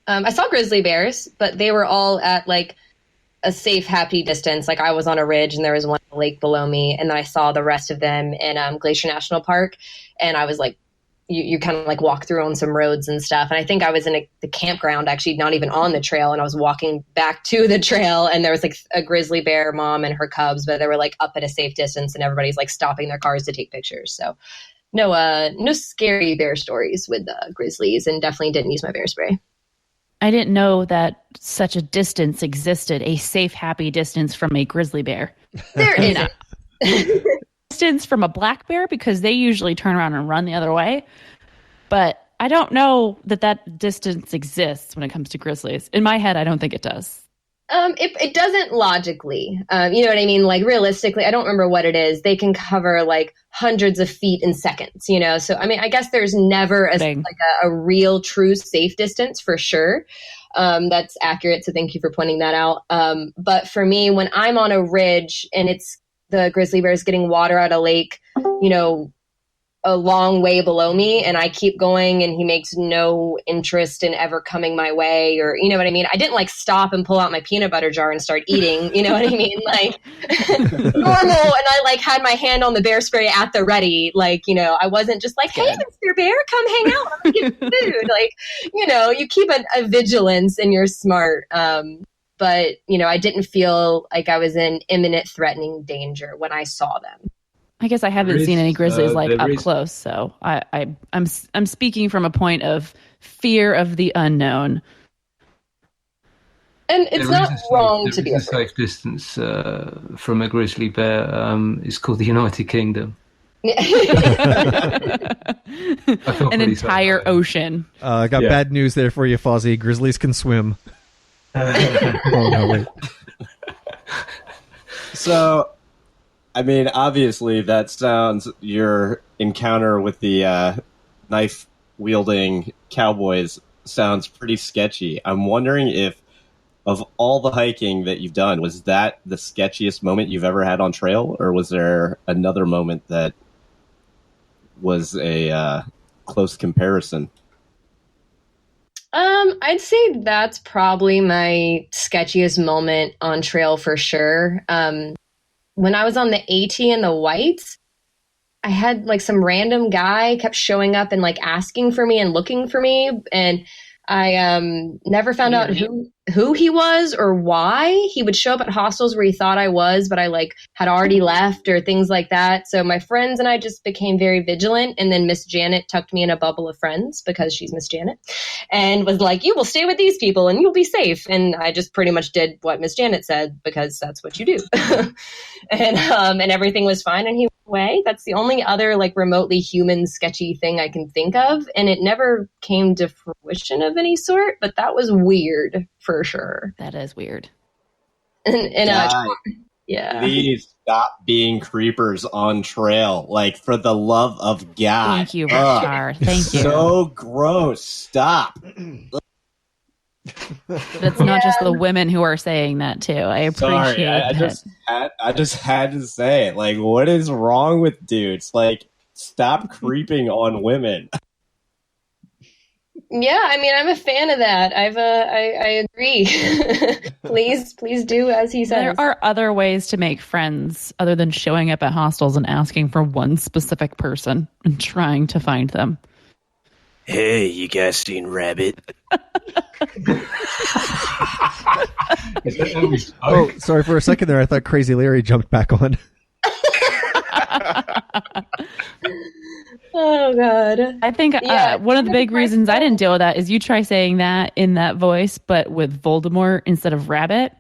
I saw grizzly bears, but they were all at like a safe, happy distance. Like I was on a ridge and there was one lake below me, and then I saw the rest of them in Glacier National Park, and I was like, you kind of like walk through on some roads and stuff. And I think I was in the campground, actually not even on the trail. And I was walking back to the trail, and there was like a grizzly bear mom and her cubs, but they were like up at a safe distance, and everybody's like stopping their cars to take pictures. So no scary bear stories with grizzlies, and definitely didn't use my bear spray. I didn't know that such a distance existed, a safe, happy distance from a grizzly bear. There is. Distance from a black bear, because they usually turn around and run the other way. But I don't know that distance exists when it comes to grizzlies. In my head, I don't think it does. It doesn't logically. You know what I mean? Like realistically, I don't remember what it is. They can cover like hundreds of feet in seconds, So, I mean, I guess there's never a real true safe distance for sure. That's accurate. So thank you for pointing that out. But for me, when I'm on a ridge and it's the grizzly bear is getting water out of lake, a long way below me, and I keep going, and he makes no interest in ever coming my way, or you know what I mean? I didn't like stop and pull out my peanut butter jar and start eating, you know what I mean? Like normal. And I like had my hand on the bear spray at the ready. Like, I wasn't just like, hey, Mr. Bear, come hang out. I'm gonna give you food. Like, you keep a vigilance and you're smart. But, I didn't feel like I was in imminent threatening danger when I saw them. I guess I haven't seen any grizzlies up close, so I'm speaking from a point of fear of the unknown. And it's not wrong to be a safe distance from a grizzly bear. It's called the United Kingdom. An entire ocean. I got bad news there for you, Fozzie. Grizzlies can swim. Oh, no, wait. So, I mean, obviously, that sounds your encounter with the knife wielding cowboys sounds pretty sketchy. I'm wondering if, of all the hiking that you've done, was that the sketchiest moment you've ever had on trail, or was there another moment that was a close comparison? I'd say that's probably my sketchiest moment on trail for sure. When I was on the AT and the Whites, I had like some random guy kept showing up and like asking for me and looking for me, and I never found out who he was or why. He would show up at hostels where he thought I was, but I like had already left or things like that. So my friends and I just became very vigilant. And then Miss Janet tucked me in a bubble of friends because she's Miss Janet and was like, you will stay with these people and you'll be safe. And I just pretty much did what Miss Janet said because that's what you do. and everything was fine. And he went away. That's the only other like remotely human sketchy thing I can think of. And it never came to fruition of any sort, but that was weird for sure. That is weird. Yeah. Please stop being creepers on trail. Like, for the love of God. Thank you, Richard. Thank you. So gross. Stop. But it's not just the women who are saying that too. I appreciate that. I just had to say it. Like, what is wrong with dudes? Like, stop creeping on women. Yeah, I mean, I'm a fan of that. I agree. please do as he says. There are other ways to make friends other than showing up at hostels and asking for one specific person and trying to find them. Hey, you guys seen Rabbit? Oh, sorry. For a second there, I thought Crazy Larry jumped back on. Oh, God. I think one of the big reasons I didn't deal with that is you try saying that in that voice, but with Voldemort instead of Rabbit.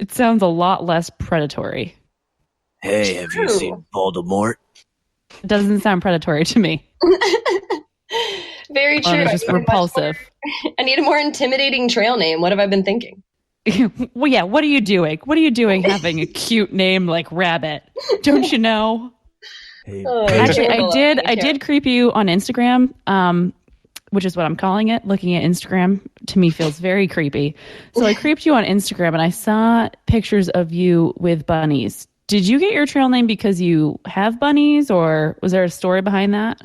It sounds a lot less predatory. Hey, have you seen Voldemort? It doesn't sound predatory to me. Very true. It's just repulsive. I need a more intimidating trail name. What have I been thinking? Well, yeah, what are you doing? What are you doing having a cute name like Rabbit? Don't you know? Hey, Actually, I did creep you on Instagram, which is what I'm calling it. Looking at Instagram to me feels very creepy. So I creeped you on Instagram and I saw pictures of you with bunnies. Did you get your trail name because you have bunnies, or was there a story behind that?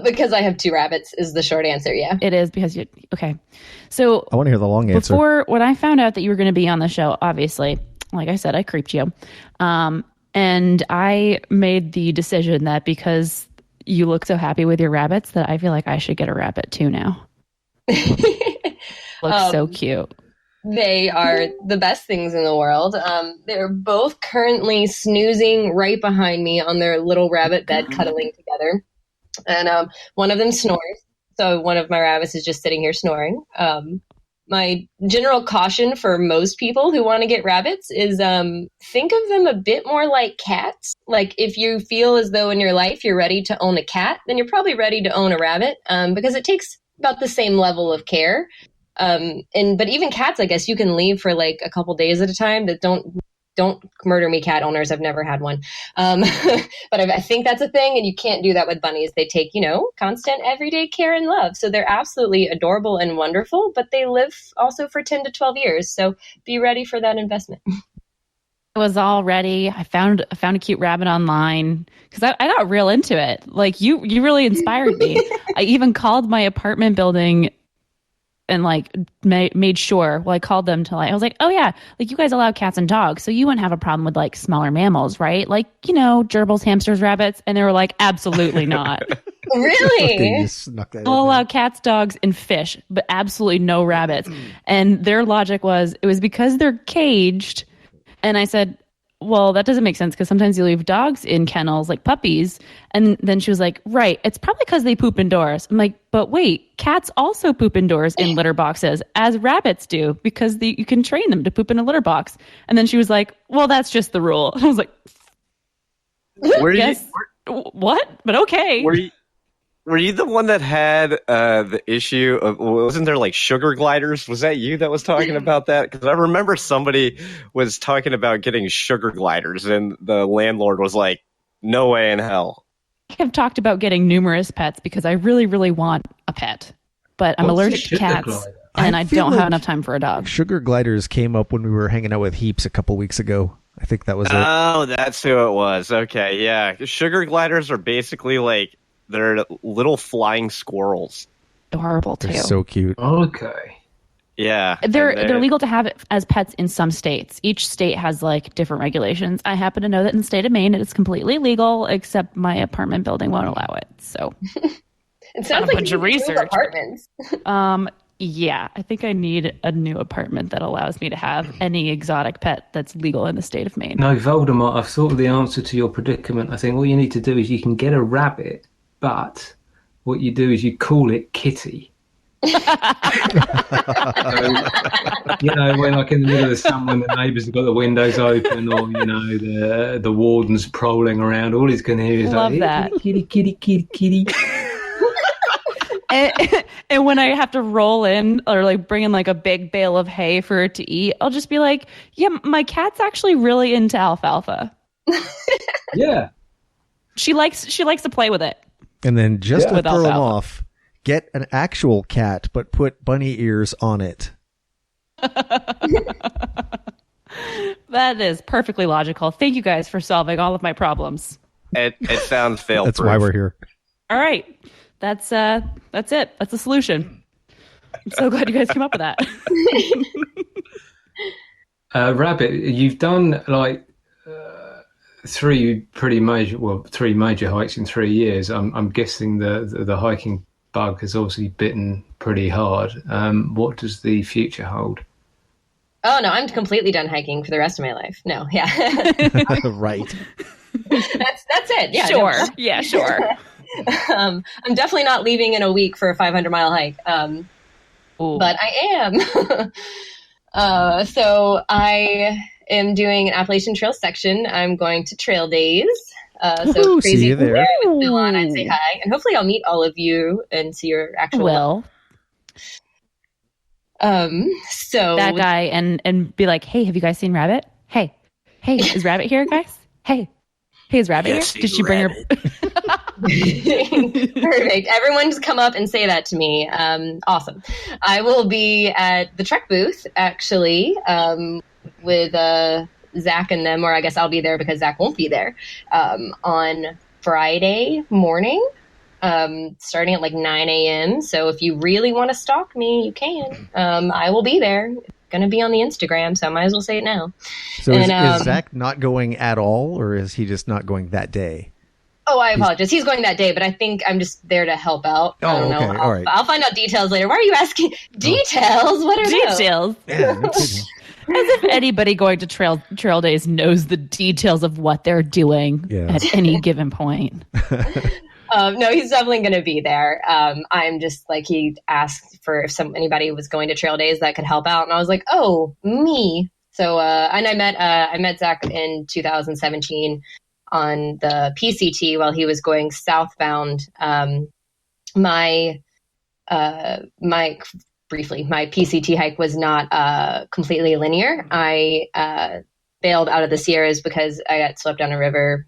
Because I have 2 rabbits is the short answer, yeah. It is because you... Okay. So I want to hear the long answer. Before, when I found out that you were going to be on the show, obviously, like I said, I creeped you. And I made the decision that because you look so happy with your rabbits that I feel like I should get a rabbit too now. Looks so cute. They are the best things in the world. They're both currently snoozing right behind me on their little rabbit bed, cuddling together. And one of them snores. So one of my rabbits is just sitting here snoring. My general caution for most people who want to get rabbits is think of them a bit more like cats. Like if you feel as though in your life you're ready to own a cat, then you're probably ready to own a rabbit because it takes about the same level of care. But even cats, I guess you can leave for like a couple days at a time. That don't murder me, cat owners. I've never had one. But I think that's a thing, and you can't do that with bunnies. They take, constant everyday care and love. So they're absolutely adorable and wonderful, but they live also for 10 to 12 years. So be ready for that investment. I was all ready. I found a cute rabbit online because I got real into it. Like you really inspired me. I even called my apartment building and like made sure. Well, I called them to I was like, oh yeah, like you guys allow cats and dogs, so you wouldn't have a problem with like smaller mammals, right? Like gerbils, hamsters, rabbits, and they were like, absolutely not. Really? We'll allow cats, dogs, and fish, but absolutely no rabbits. And their logic was it was because they're caged. And I said, well, that doesn't make sense because sometimes you leave dogs in kennels like puppies. And then she was like, right, it's probably because they poop indoors. I'm like, but wait, cats also poop indoors in litter boxes as rabbits do because you can train them to poop in a litter box. And then she was like, well, that's just the rule. I was like, what? But okay. Were you the one that had the issue of, wasn't there like sugar gliders? Was that you that was talking about that? Because I remember somebody was talking about getting sugar gliders and the landlord was like, no way in hell. have talked about getting numerous pets because I really, really want a pet, but I'm allergic to cats, and I don't have enough time for a dog. Sugar gliders came up when we were hanging out with Heaps a couple weeks ago. I think that was it. Oh, that's who it was. Okay, yeah. Sugar gliders are basically like they're little flying squirrels. Adorable too. They're so cute. Okay. Yeah, they're legal to have it as pets in some states. Each state has like different regulations. I happen to know that in the state of Maine, it is completely legal, except my apartment building won't allow it. So it sounds like bunch of research. Apartments. Yeah, I think I need a new apartment that allows me to have any exotic pet that's legal in the state of Maine. No, Voldemort, I've thought of the answer to your predicament. I think all you need to do is you can get a rabbit, but what you do is you call it Kitty. So, when like in the middle of the summer when the neighbours have got the windows open, or the warden's prowling around, all he's going to hear is Love like, that. Kitty, kitty, kitty, kitty. And when I have to roll in or like bring in like a big bale of hay for it to eat, I'll just be like, yeah, my cat's actually really into alfalfa. Yeah. She likes to play with it. And then just to With throw them alfalfa. off, get an actual cat, but put bunny ears on it. That is perfectly logical. Thank you guys for solving all of my problems. It sounds fail-proof. That's why we're here. All right. That's it. That's the solution. I'm so glad you guys came up with that. Rabbit, you've done like three major hikes in 3 years. I'm guessing the hiking bug has obviously bitten pretty hard. What does the future hold? Oh, no, I'm completely done hiking for the rest of my life. No, yeah. Right. That's it. Yeah. Sure. No. Yeah, sure. I'm definitely not leaving in a week for a 500-mile hike. But I am. So I am doing an Appalachian Trail section. I'm going to Trail Days. So crazy. See you there. With Bill on, I'd say hi. And hopefully I'll meet all of you and see your actual Will. So That guy and be like, hey, have you guys seen Rabbit? Hey, is Rabbit here, guys? Hey, is Rabbit here? Did she bring her? Perfect. Everyone just come up and say that to me. Awesome. I will be at the Trek booth actually with Zach and them, or I guess I'll be there because Zach won't be there on Friday morning, starting at like 9 a.m. So if you really want to stalk me, you can. I will be there. Going to be on the Instagram, so I might as well say it now. So is Zach not going at all, or is he just not going that day? Oh, I apologize. He's going that day, but I think I'm just there to help out. Oh, I don't know. okay. All right. I'll find out details later. Why are you asking details? What are those? Details. Yeah, no kidding. As if anybody going to trail days knows the details of what they're doing at any given point. No, he's definitely going to be there. I'm just like, he asked for if anybody was going to Trail Days that could help out, and I was like, oh, me. So, and I met Zach in 2017 on the PCT while he was going southbound. My PCT hike was not completely linear. I bailed out of the Sierras because I got swept down a river.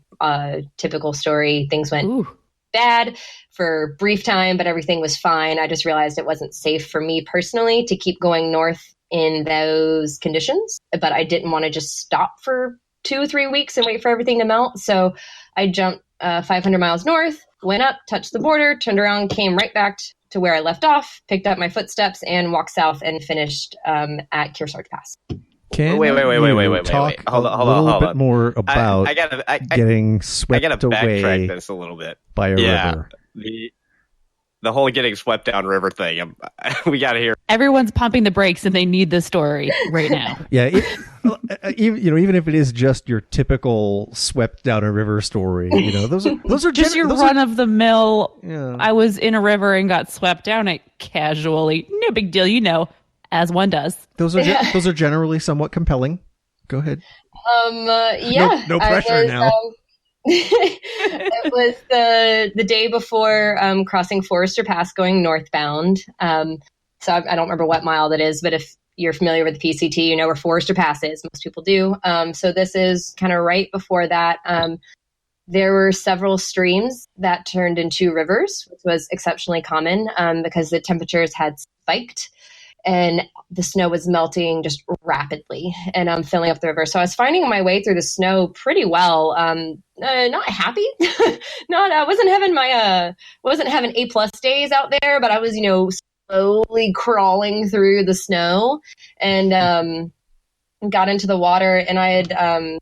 Typical story. Things went bad for a brief time, but everything was fine. I just realized it wasn't safe for me personally to keep going north in those conditions, but I didn't want to just stop for 2 or 3 weeks and wait for everything to melt. So I jumped 500 miles north, went up, touched the border, turned around, came right back to where I left off, picked up my footsteps, and walked south and finished at Kearsarge Pass. Can wait. talk Hold a little bit on. more about getting swept I gotta backtrack away this a little bit. by a river? The whole getting swept down river thing. We got to hear. Everyone's pumping the brakes and they need this story right now. Yeah, even if it is just your typical swept down a river story, those are Just your run of the mill. Yeah. I was in a river and got swept down it casually. No big deal, as one does. Those are generally somewhat compelling. Go ahead. Yeah. No pressure now. It was the day before crossing Forester Pass going northbound. So I don't remember what mile that is, but if you're familiar with the PCT, you know where Forester Pass is. Most people do. So this is kind of right before that. there were several streams that turned into rivers, which was exceptionally common because the temperatures had spiked and the snow was melting just rapidly and filling up the river. So I was finding my way through the snow pretty well. Not happy, I wasn't having A+ days out there, but I was, slowly crawling through the snow and got into the water. And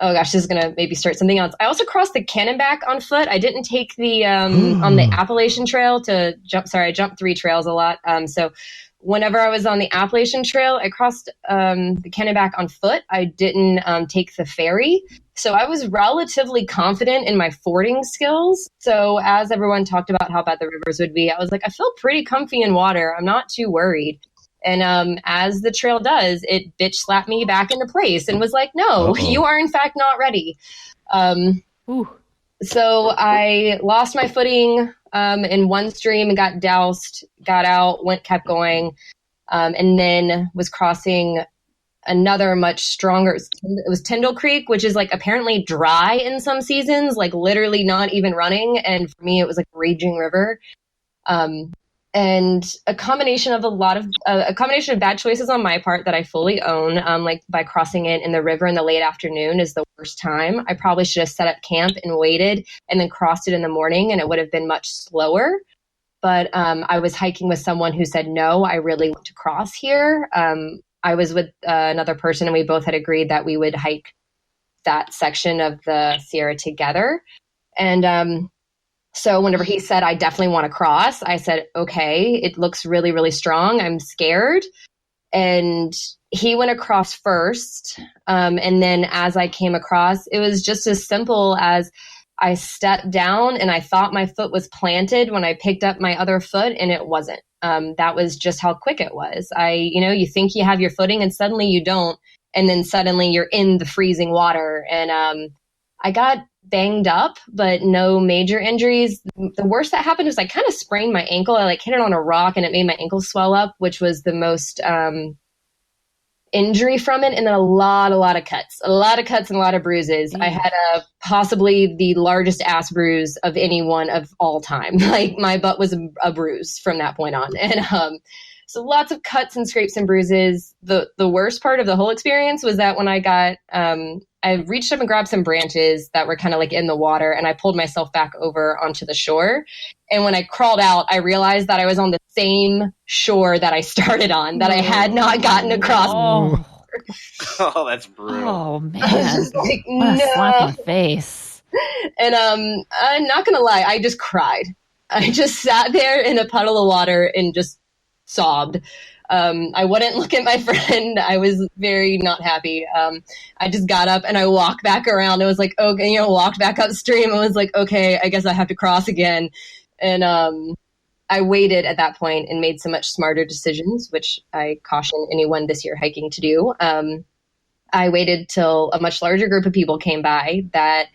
oh gosh, this is going to maybe start something else. I also crossed the Cannonback on foot. I didn't take the, on the Appalachian Trail to jump. Sorry, I jumped 3 trails a lot. So whenever I was on the Appalachian Trail, I crossed the Cannonback on foot. I didn't take the ferry. So I was relatively confident in my fording skills. So as everyone talked about how bad the rivers would be, I was like, I feel pretty comfy in water. I'm not too worried. And as the trail does, it bitch slapped me back into place and was like, no, you are in fact not ready. So I lost my footing in one stream and got doused, got out, kept going, and then was crossing another much stronger. It was Tyndall Creek, which is like apparently dry in some seasons, like literally not even running. And for me, it was like a raging river. And a combination of bad choices on my part that I fully own, like by crossing it in the river in the late afternoon is the worst time. I probably should have set up camp and waited and then crossed it in the morning, and it would have been much slower. But I was hiking with someone who said, no, I really want to cross here. I was with another person, and we both had agreed that we would hike that section of the Sierra together. And so whenever he said, I definitely want to cross, I said, okay, it looks really, really strong. I'm scared. And he went across first. And then as I came across, it was just as simple as I stepped down and I thought my foot was planted when I picked up my other foot, and it wasn't. That was just how quick it was. You think you have your footing and suddenly you don't. And then suddenly you're in the freezing water. And I got banged up, but no major injuries. The worst that happened was I kind of sprained my ankle. I hit it on a rock and it made my ankle swell up, which was the most injury from it. And then a lot of cuts and a lot of bruises. I had possibly the largest ass bruise of anyone of all time. My butt was a bruise from that point on. And so lots of cuts and scrapes and bruises. The worst part of the whole experience was that when I got, I reached up and grabbed some branches that were kind of in the water, and I pulled myself back over onto the shore. And when I crawled out, I realized that I was on the same shore that I started on, that I had not gotten across. Oh, that's brutal. Oh, man. What a slap in the face. And I'm not going to lie, I just cried. I just sat there in a puddle of water and just sobbed. I wouldn't look at my friend. I was very not happy. I just got up and I walked back around. It was like, okay, walked back upstream. I was like, okay, I guess I have to cross again. And I waited at that point and made some much smarter decisions, which I caution anyone this year hiking to do. I waited till a much larger group of people came by that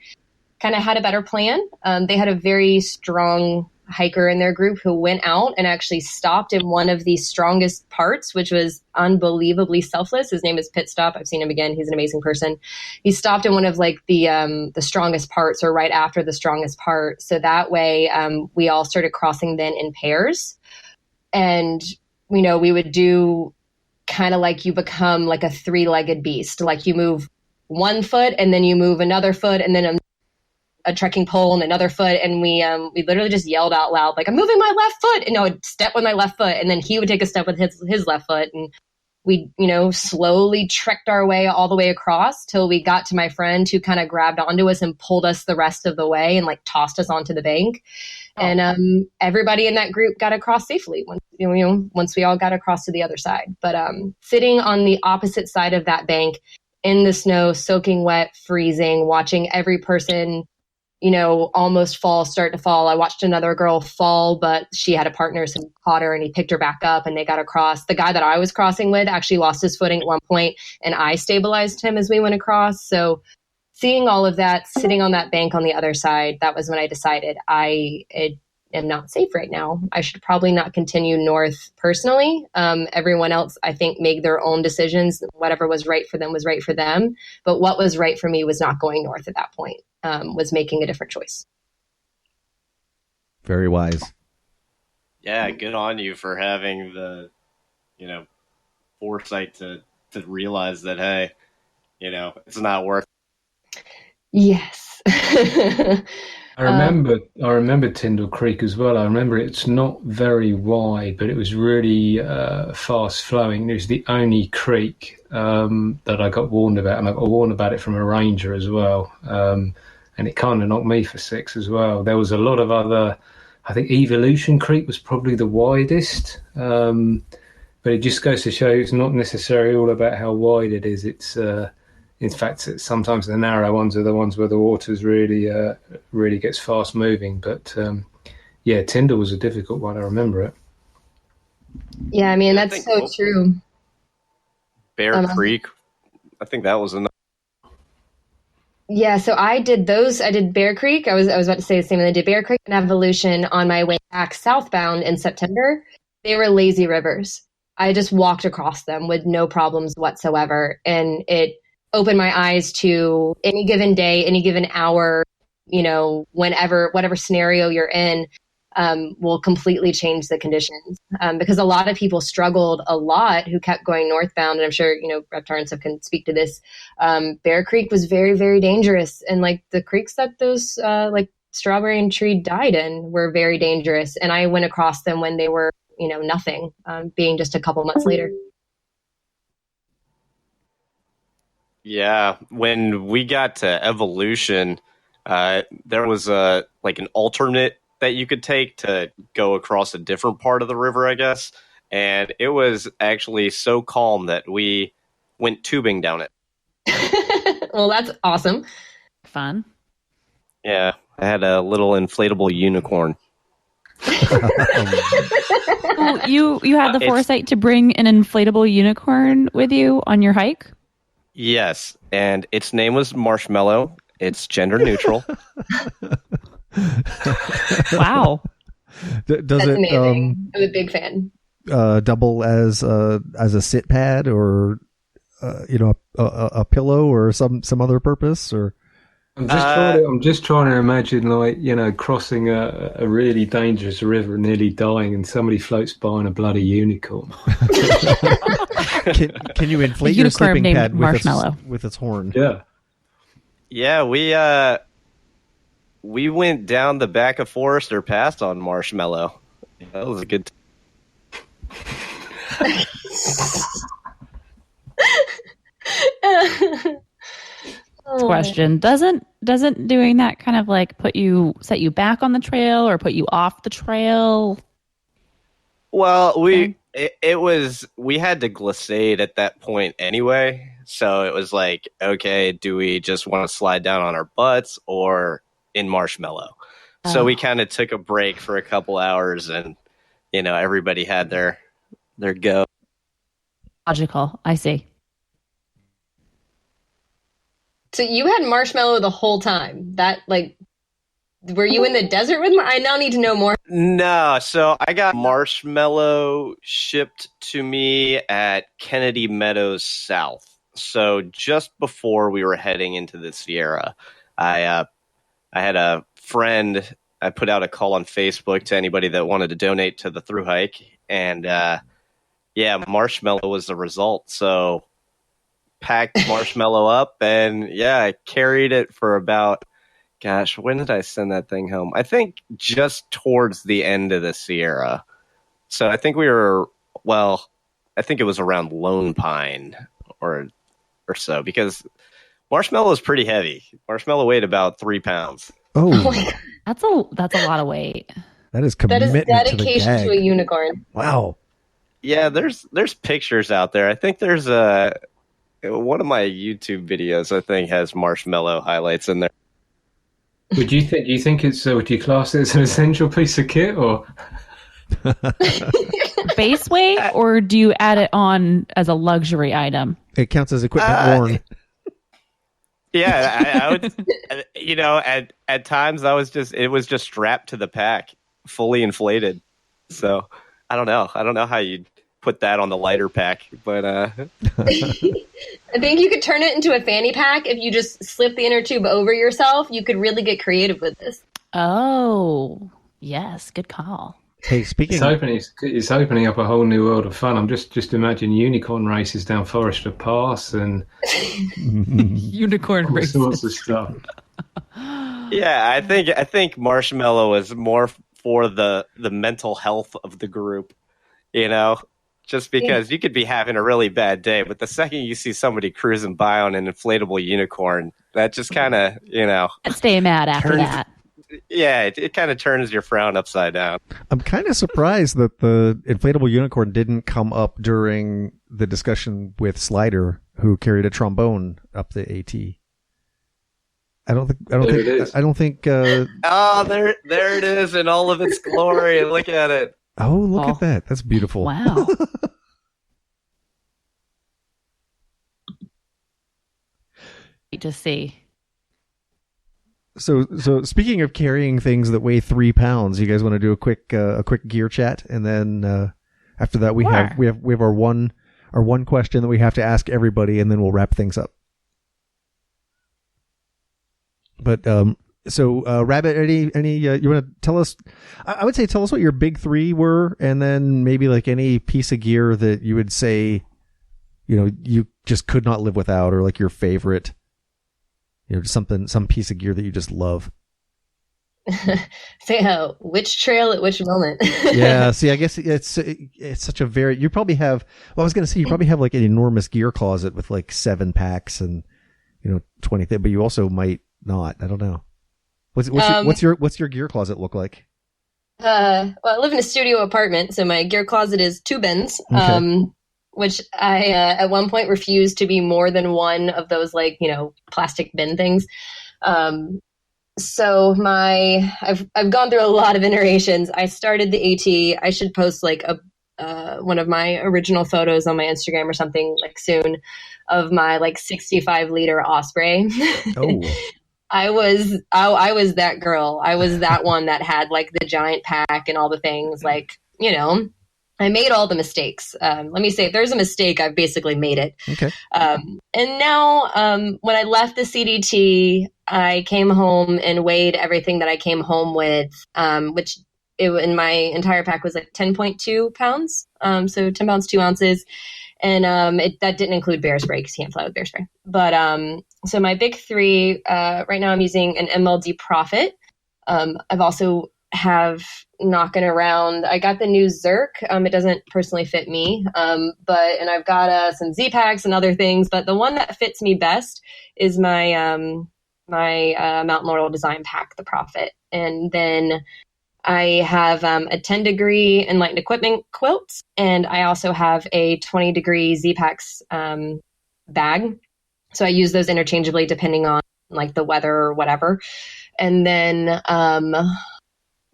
kind of had a better plan. They had a very strong hiker in their group who went out and actually stopped in one of the strongest parts, which was unbelievably selfless. His name is Pit Stop. I've seen him again. He's an amazing person. He stopped in one of the strongest parts, or right after the strongest part. So that way we all started crossing then in pairs. And, we would do kind of like you become like a 3-legged beast. Like you move one foot and then you move another foot and then a trekking pole and another foot, and we literally just yelled out loud, like, I'm moving my left foot, and I would step with my left foot, and then he would take a step with his left foot, and we slowly trekked our way all the way across till we got to my friend, who kind of grabbed onto us and pulled us the rest of the way and tossed us onto the bank. And everybody in that group got across safely once we all got across to the other side. But sitting on the opposite side of that bank in the snow, soaking wet, freezing, watching every person almost start to fall. I watched another girl fall, but she had a partner, so he caught her and he picked her back up and they got across. The guy that I was crossing with actually lost his footing at one point, and I stabilized him as we went across. So seeing all of that, sitting on that bank on the other side, that was when I decided it am not safe right now. I should probably not continue north personally. Everyone else, I think, made their own decisions. Whatever was right for them was right for them. But what was right for me was not going north at that point, was making a different choice. Very wise. Yeah, good on you for having the, foresight to realize that, hey, it's not worth it. Yes. I remember Tyndall Creek as well. I remember it's not very wide, but it was really fast flowing. It was the only creek that I got warned about, and I got warned about it from a ranger as well. And it kind of knocked me for 6 as well. There was a lot of other. I think Evolution Creek was probably the widest, but it just goes to show it's not necessarily all about how wide it is. It's in fact, sometimes the narrow ones are the ones where the water's really gets fast moving. But yeah, Tyndall was a difficult one. I remember it. Yeah, I mean that's so true. Bear Creek, I think that was enough. Yeah, so I did those. I did Bear Creek. I was about to say the same. I did Bear Creek and Evolution on my way back southbound in September. They were lazy rivers. I just walked across them with no problems whatsoever, and it opened my eyes to any given day, any given hour, whatever scenario you're in, will completely change the conditions. Because a lot of people struggled a lot who kept going northbound. And I'm sure, Reptar and stuff can speak to this. Bear Creek was very, very dangerous. And like the creeks that those Strawberry and Tree died in were very dangerous. And I went across them when they were, nothing, being just a couple months later. Yeah, when we got to Evolution, there was an alternate that you could take to go across a different part of the river, I guess. And it was actually so calm that we went tubing down it. Well, that's awesome. Fun. Yeah, I had a little inflatable unicorn. Oh, you had the foresight to bring an inflatable unicorn with you on your hike? Yes, and its name was Marshmallow. It's gender neutral. Wow. Does That's it amazing. I'm a big fan. Double as a sit pad or a pillow or some other purpose? Or I'm just trying to imagine crossing a really dangerous river, nearly dying, and somebody floats by on a bloody unicorn. Can you inflate your sleeping pad with its horn? Yeah. Yeah, we went down the back of Forester Pass on Marshmallow. Yeah, that was a good Question. Doesn't doing that kind of set you back on the trail or put you off the trail? Well, we had to glissade at that point anyway, so it was like, okay, do we just want to slide down on our butts or in Marshmallow? So we kind of took a break for a couple hours, and everybody had their go. Logical, I see. So you had Marshmallow the whole time. Were you in the desert with I now need to know more. No, so I got Marshmallow shipped to me at Kennedy Meadows South. So just before we were heading into the Sierra, I had a friend. I put out a call on Facebook to anybody that wanted to donate to the thru hike, and Marshmallow was the result. So packed Marshmallow up, and I carried it for about. Gosh, when did I send that thing home? I think just towards the end of the Sierra. So I think I think it was around Lone Pine or so, because Marshmallow is pretty heavy. Marshmallow weighed about 3 pounds. Oh my God. That's a lot of weight. That is commitment. That is dedication to a unicorn. Wow. Yeah, there's pictures out there. I think there's one of my YouTube videos, I think, has Marshmallow highlights in there. Do you think it's would you class it as an essential piece of kit or base weight, or do you add it on as a luxury item? It counts as equipment worn. Yeah, I would. At times it was just strapped to the pack. fully inflated. So I don't know. I don't know how you'd put that on the lighter pack, but I think you could turn it into a fanny pack if you just slip the inner tube over yourself. You could really get creative with this. Oh, yes, good call. Hey, speaking, it's opening up a whole new world of fun. I'm just imagine unicorn races down Forester Pass and Unicorn all races. sorts of stuff. yeah, I think Marshmallow is more for the mental health of the group, you know, just because you could be having a really bad day, but the second you see somebody cruising by on an inflatable unicorn, that just kind of, you know, Stay mad after that. Yeah, it kind of turns your frown upside down. I'm kind of surprised that the inflatable unicorn didn't come up during the discussion with Slider, who carried a trombone up the AT. I don't think. Oh, there it is in all of its glory. Look at it. Oh, look at that. That's beautiful. Wow. To see. So speaking of carrying things that weigh 3 pounds, you guys want to do a quick gear chat, and then after that we have our one question that we have to ask everybody, and then we'll wrap things up. But Rabbit, any you want to tell us? I would say tell us what your big three were, and then maybe like any piece of gear that you would say, you know, you just could not live without, or like your favorite. You know, just some piece of gear that you just love. Say which trail at which moment. Yeah, see, I guess it's such a very. You probably have. Well, I was going to say you probably have like an enormous gear closet with like 7 packs and 20 things, but you also might not. I don't know. What's your gear closet look like? Well, I live in a studio apartment, so my gear closet is 2 bins. Okay. Which I at one point refused to be more than one of those plastic bin things. So I've gone through a lot of iterations. I started the AT. I should post like one of my original photos on my Instagram or something like soon of my 65-liter Osprey. Oh. I was that girl. I was that one that had like the giant pack and all the things I made all the mistakes. Let me say, if there's a mistake, I've basically made it. Okay. And now, when I left the CDT, I came home and weighed everything that I came home with, which in my entire pack was like 10.2 pounds. So 10 pounds, 2 ounces. And that didn't include bear spray because you can't fly with bear spray. But so my big three, right now I'm using an MLD Prophet. I've also knocking around. I got the new Zerk. It doesn't personally fit me, and I've got some Z packs and other things. But the one that fits me best is my Mountain Laurel design pack, the Prophet. And then I have a 10-degree Enlightened Equipment quilt, and I also have a 20-degree Z packs bag. So I use those interchangeably depending on like the weather or whatever. And then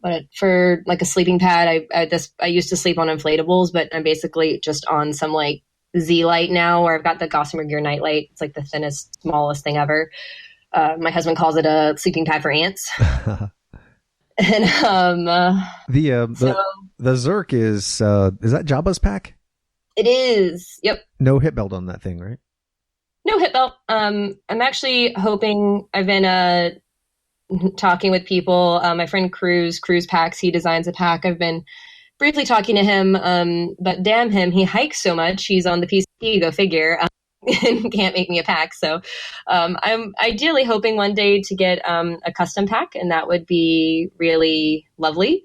but for like a sleeping pad, I used to sleep on inflatables, but I'm basically just on some like Z light now, where I've got the Gossamer Gear Nightlight. It's like the thinnest, smallest thing ever. My husband calls it a sleeping pad for ants. And the Zerk is that Jabba's pack? It is. Yep. No hip belt on that thing, right? No hip belt. I'm actually hoping. I've been talking with people. My friend Cruz Packs, he designs a pack. I've been briefly talking to him, but damn him, he hikes so much. He's on the PCP, go figure, and can't make me a pack. So I'm ideally hoping one day to get a custom pack, and that would be really lovely.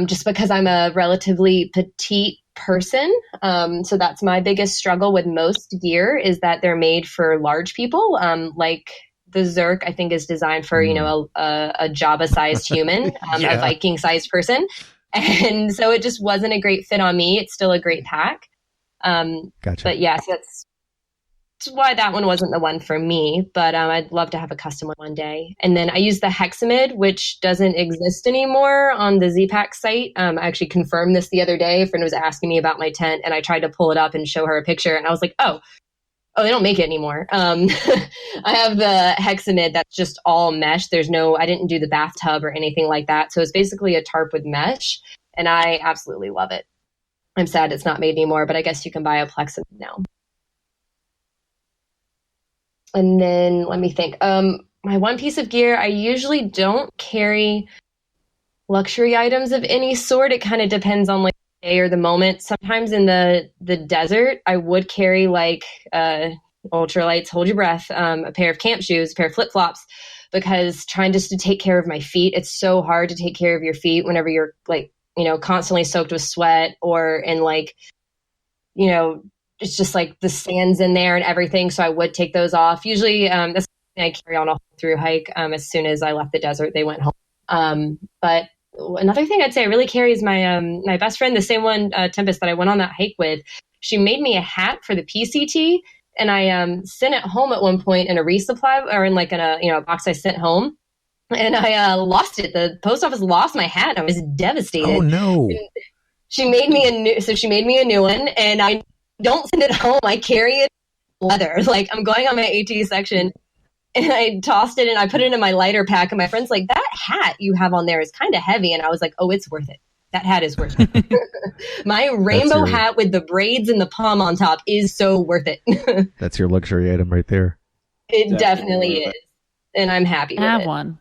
Just because I'm a relatively petite person. So that's my biggest struggle with most gear, is that they're made for large people. Like the Zerk, I think, is designed for, a Jabba-sized human, a Viking-sized person. And so it just wasn't a great fit on me. It's still a great pack. Gotcha. But yes, that's why that one wasn't the one for me. But I'd love to have a custom one day. And then I use the Hexamid, which doesn't exist anymore on the Z-Pack site. I actually confirmed this the other day. A friend was asking me about my tent, and I tried to pull it up and show her a picture. And I was like, oh, Oh, they don't make it anymore. I have the Hexamid that's just all mesh. I didn't do the bathtub or anything like that. So it's basically a tarp with mesh, and I absolutely love it. I'm sad it's not made anymore, but I guess you can buy a Plexamid now. And then let me think. My one piece of gear, I usually don't carry luxury items of any sort. It kind of depends on like the day or the moment. Sometimes in the desert, I would carry like ultralights, hold your breath, a pair of camp shoes, a pair of flip-flops, because trying just to take care of my feet, it's so hard to take care of your feet whenever you're like, constantly soaked with sweat or in like, it's just like the sand's in there and everything. So I would take those off. Usually that's something I carry on a through hike. As soon as I left the desert, they went home. But another thing I'd say I really carry is my my best friend, the same one, Tempest, that I went on that hike with. She made me a hat for the PCT, and I sent it home at one point in a resupply or in like in a box I sent home. And I lost it. The post office lost my hat. And I was devastated. Oh no! And she made me a new one, and I don't send it home. I carry it leather. Like I'm going on my AT section, and I tossed it and I put it in my lighter pack. And my friend's like, "That hat you have on there is kind of heavy." And I was like, "Oh, it's worth it. That hat is worth it." My rainbow hat with the braids and the palm on top is so worth it. That's your luxury item right there. It definitely is, and I'm happy with it. I have one.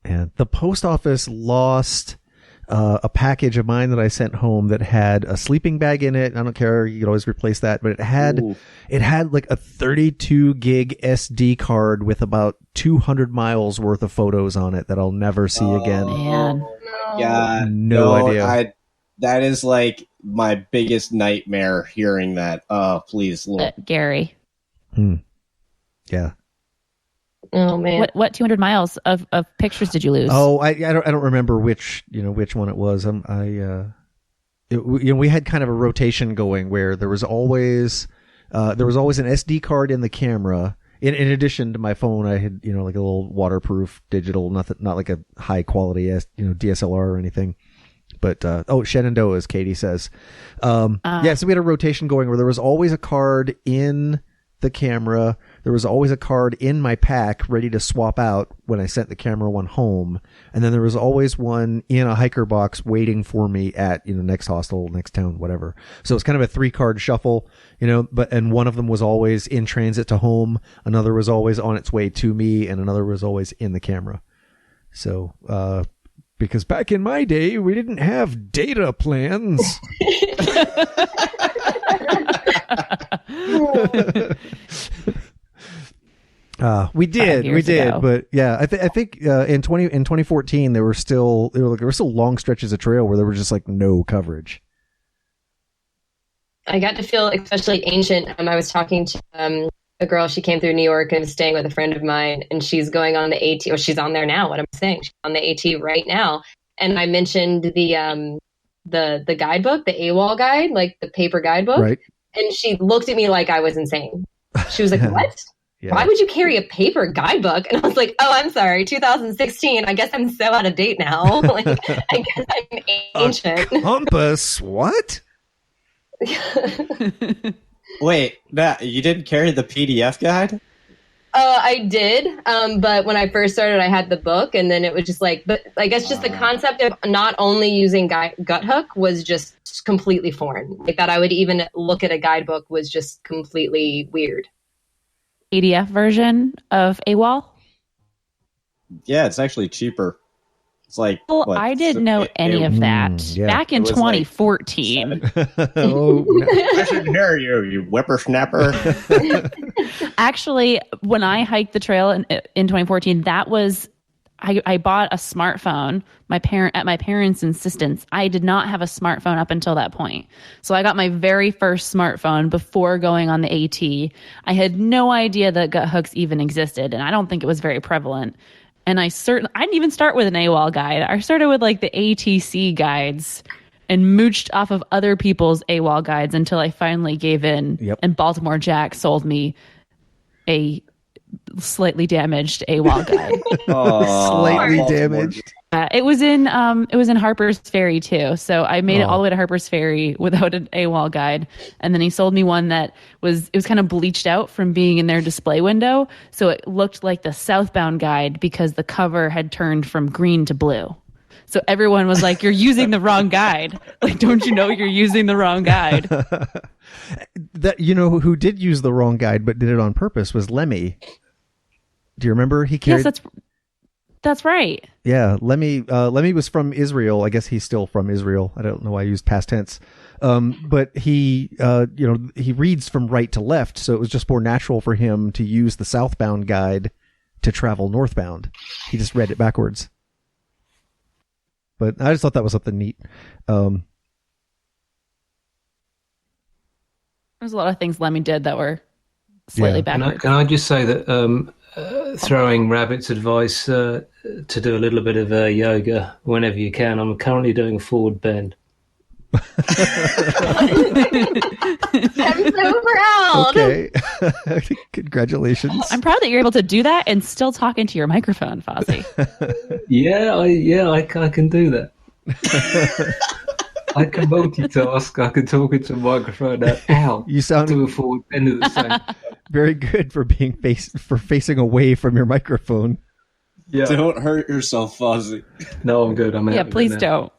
And the post office lost a package of mine that I sent home that had a sleeping bag in it. I don't care. You can always replace that. But it had like a 32 gig SD card with about 200 miles worth of photos on it that I'll never see again. Man. Yeah. No idea. That is like my biggest nightmare hearing that. Oh, please, Lord. Gary. Yeah. Oh man! What 200 miles of pictures did you lose? Oh, I don't remember which one it was. We had kind of a rotation going where there was always an SD card in the camera. In addition to my phone, I had like a little waterproof digital, not like a high quality DSLR or anything. But Shenandoah, as Katie says. So we had a rotation going where there was always a card in the camera. There was always a card in my pack ready to swap out when I sent the camera one home. And then there was always one in a hiker box waiting for me at, next hostel, next town, whatever. So it's kind of a 3-card shuffle, and one of them was always in transit to home. Another was always on its way to me, and another was always in the camera. So, because back in my day, we didn't have data plans. We did, but yeah, I think in 2014 there were still long stretches of trail where there was just like no coverage. I got to feel especially ancient. I was talking to a girl. She came through New York and was staying with a friend of mine, and she's going on the AT. Or she's on there now. What I'm saying, she's on the AT right now. And I mentioned the guidebook, the AWOL guide, like the paper guidebook. Right. And she looked at me like I was insane. She was like, "What? Yeah. Why would you carry a paper guidebook?" And I was like, "Oh, I'm sorry, 2016. I guess I'm so out of date now. Like, I guess I'm ancient." A compass? What? Wait, you didn't carry the PDF guide? I did, but when I first started, I had the book, and then it was just like, but I guess just the concept of not only using Guthook was just completely foreign. Like that I would even look at a guidebook was just completely weird. PDF version of AWOL? Yeah, it's actually cheaper. It's like I didn't know any of that back in 2014. Oh, no. I should hear you whippersnapper. Actually, when I hiked the trail in 2014, that was I bought a smartphone. At my parents' insistence, I did not have a smartphone up until that point. So I got my very first smartphone before going on the AT. I had no idea that Guthooks even existed, and I don't think it was very prevalent. And I didn't even start with an AWOL guide. I started with like the ATC guides and mooched off of other people's AWOL guides until I finally gave in. Yep. And Baltimore Jack sold me a slightly damaged AWOL guide. Slightly damaged. It was in Harper's Ferry too. So I made it all the way to Harper's Ferry without an AWOL guide, and then he sold me one that was kind of bleached out from being in their display window, so it looked like the southbound guide because the cover had turned from green to blue. So everyone was like, "You're using the wrong guide. Like, don't you know you're using the wrong guide?" That who did use the wrong guide but did it on purpose was Lemmy. Do you remember? He carried. Yes, that's right. Yeah, Lemmy was from Israel. I guess he's still from Israel. I don't know why I used past tense. But he reads from right to left, so it was just more natural for him to use the southbound guide to travel northbound. He just read it backwards. But I just thought that was something neat. There's a lot of things Lemmy did that were slightly backwards. Can I just say that throwing Rabbit's advice to do a little bit of yoga whenever you can. I'm currently doing a forward bend. I'm so proud. Okay. Congratulations. I'm proud that you're able to do that and still talk into your microphone, Fozzie. I can do that. I can multitask. I can talk into a microphone. Ow! You sound to a forward bend at the same time. Very good for being facing away from your microphone. Yeah. Don't hurt yourself, Fozzie. No, I'm good. Please don't.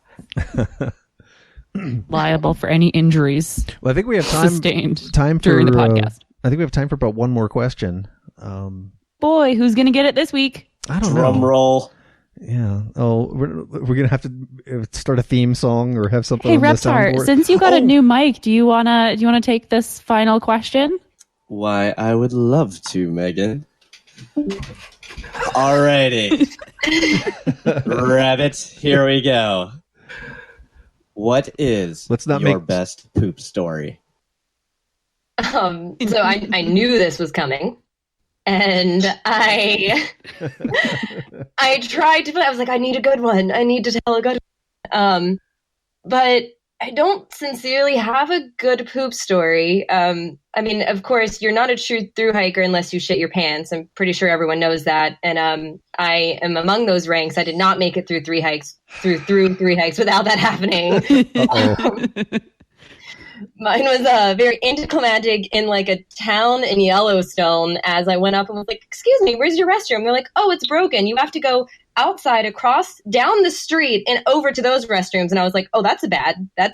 Liable for any injuries. Well, I think we have sustained time for during the podcast. I think we have time for about one more question. Boy, who's going to get it this week? I don't know. Drum roll. Yeah. Oh, we're gonna have to start a theme song or have something. Hey, on the Reptar, soundboard. since you got a new mic, do you wanna take this final question? Why, I would love to, Megan. Alrighty. Rabbit, here we go. What is your best poop story? So I knew this was coming. And I tried to, I was like, I need a good one. I need to tell a good one. But I don't sincerely have a good poop story. I mean, of course, you're not a true thru hiker unless you shit your pants. I'm pretty sure everyone knows that. And I am among those ranks. I did not make it through three hikes without that happening. Mine was very anticlimactic in like a town in Yellowstone as I went up and was like, excuse me, where's your restroom? They're like, oh, it's broken. You have to go outside, across, down the street and over to those restrooms. And I was like, oh, that's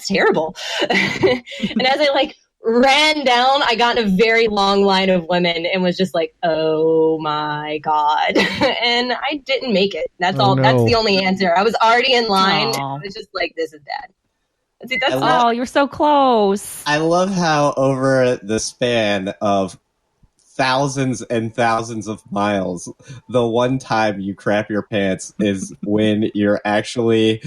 terrible. And as I like ran down, I got in a very long line of women and was just like, oh my God. And I didn't make it. That's all. No. That's the only answer. I was already in line. I was just like, this is bad. You're so close. I love how over the span of thousands and thousands of miles, the one time you crap your pants is when you're actually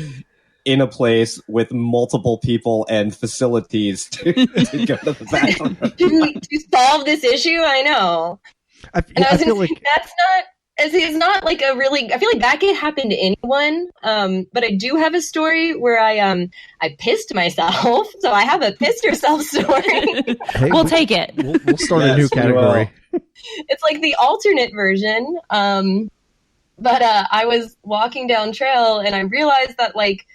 in a place with multiple people and facilities to go to the bathroom. to solve this issue, I know. I feel like that's not. It's not like a really. I feel like that could happen to anyone. But I do have a story where I pissed myself. So I have a piss yourself story. Hey, we'll take it. We'll start a new category. It's like the alternate version. But I was walking down trail and I realized that like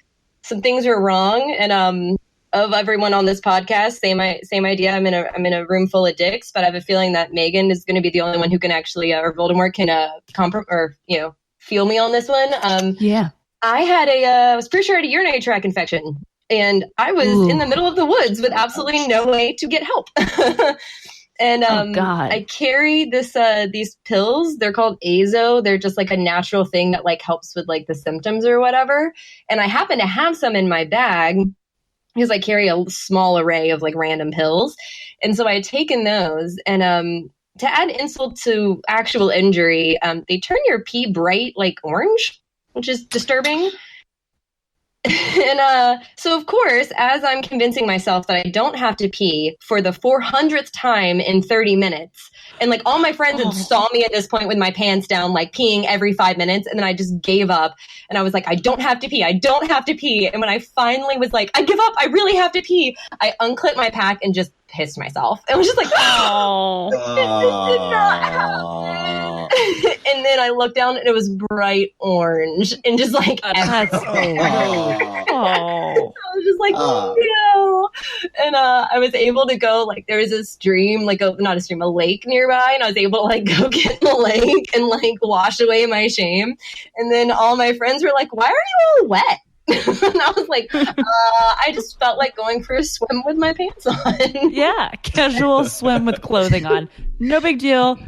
some things were wrong. And of everyone on this podcast, same idea. I'm in a room full of dicks, but I have a feeling that Megan is going to be the only one who can actually, or Voldemort can feel me on this one. Yeah. I was pretty sure I had a urinary tract infection, and I was in the middle of the woods with absolutely no way to get help. And I carry these pills. They're called Azo. They're just like a natural thing that like helps with like the symptoms or whatever. And I happen to have some in my bag, because I carry a small array of like random pills. And so I had taken those, and to add insult to actual injury, they turn your pee bright like orange, which is disturbing. And so of course, as I'm convincing myself that I don't have to pee for the 400th time in 30 minutes, and like all my friends had saw me at this point with my pants down, like peeing every 5 minutes, and then I just gave up, and I was like, I don't have to pee. And when I finally was like, I give up, I really have to pee, I unclipped my pack and just pissed myself. It was just like, oh, this did not happen. And then I looked down and it was bright orange and just like That's I was just like, no. And I was able to go, like, there was a stream, like, not a stream, a lake nearby. And I was able to, like, go get in the lake and, like, wash away my shame. And then all my friends were like, why are you all wet? And I was like, I just felt like going for a swim with my pants on. Yeah, casual swim with clothing on. No big deal.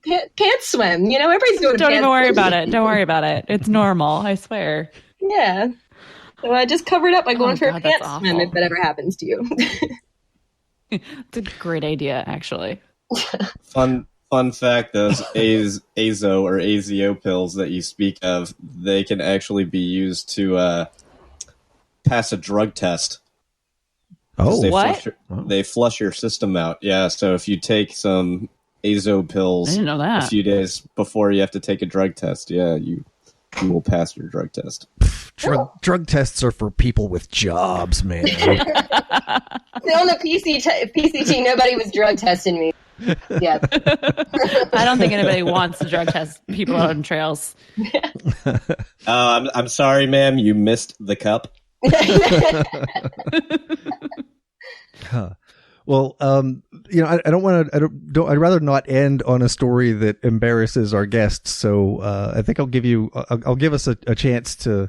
Pants swim. You know, everybody's doing Don't even worry about it. Don't worry about it. It's normal, I swear. Yeah. So I just covered up by going for a pants awful. swim if that ever happens to you. It's a great idea, actually. Fun fact: those azo or AZO pills that you speak of, they can actually be used to pass a drug test. Oh, They flush your system out. Yeah, so if you take some azo I pills didn't know that. a few days before you have to take a drug test, yeah, you will pass your drug test. Drug tests are for people with jobs, man. On the PCT, nobody was drug testing me. Yeah. I don't think anybody wants to drug test people out on trails. I'm sorry, ma'am. You missed the cup. Well, you know, I don't want to. I'd rather not end on a story that embarrasses our guests. So I think I'll give us a chance to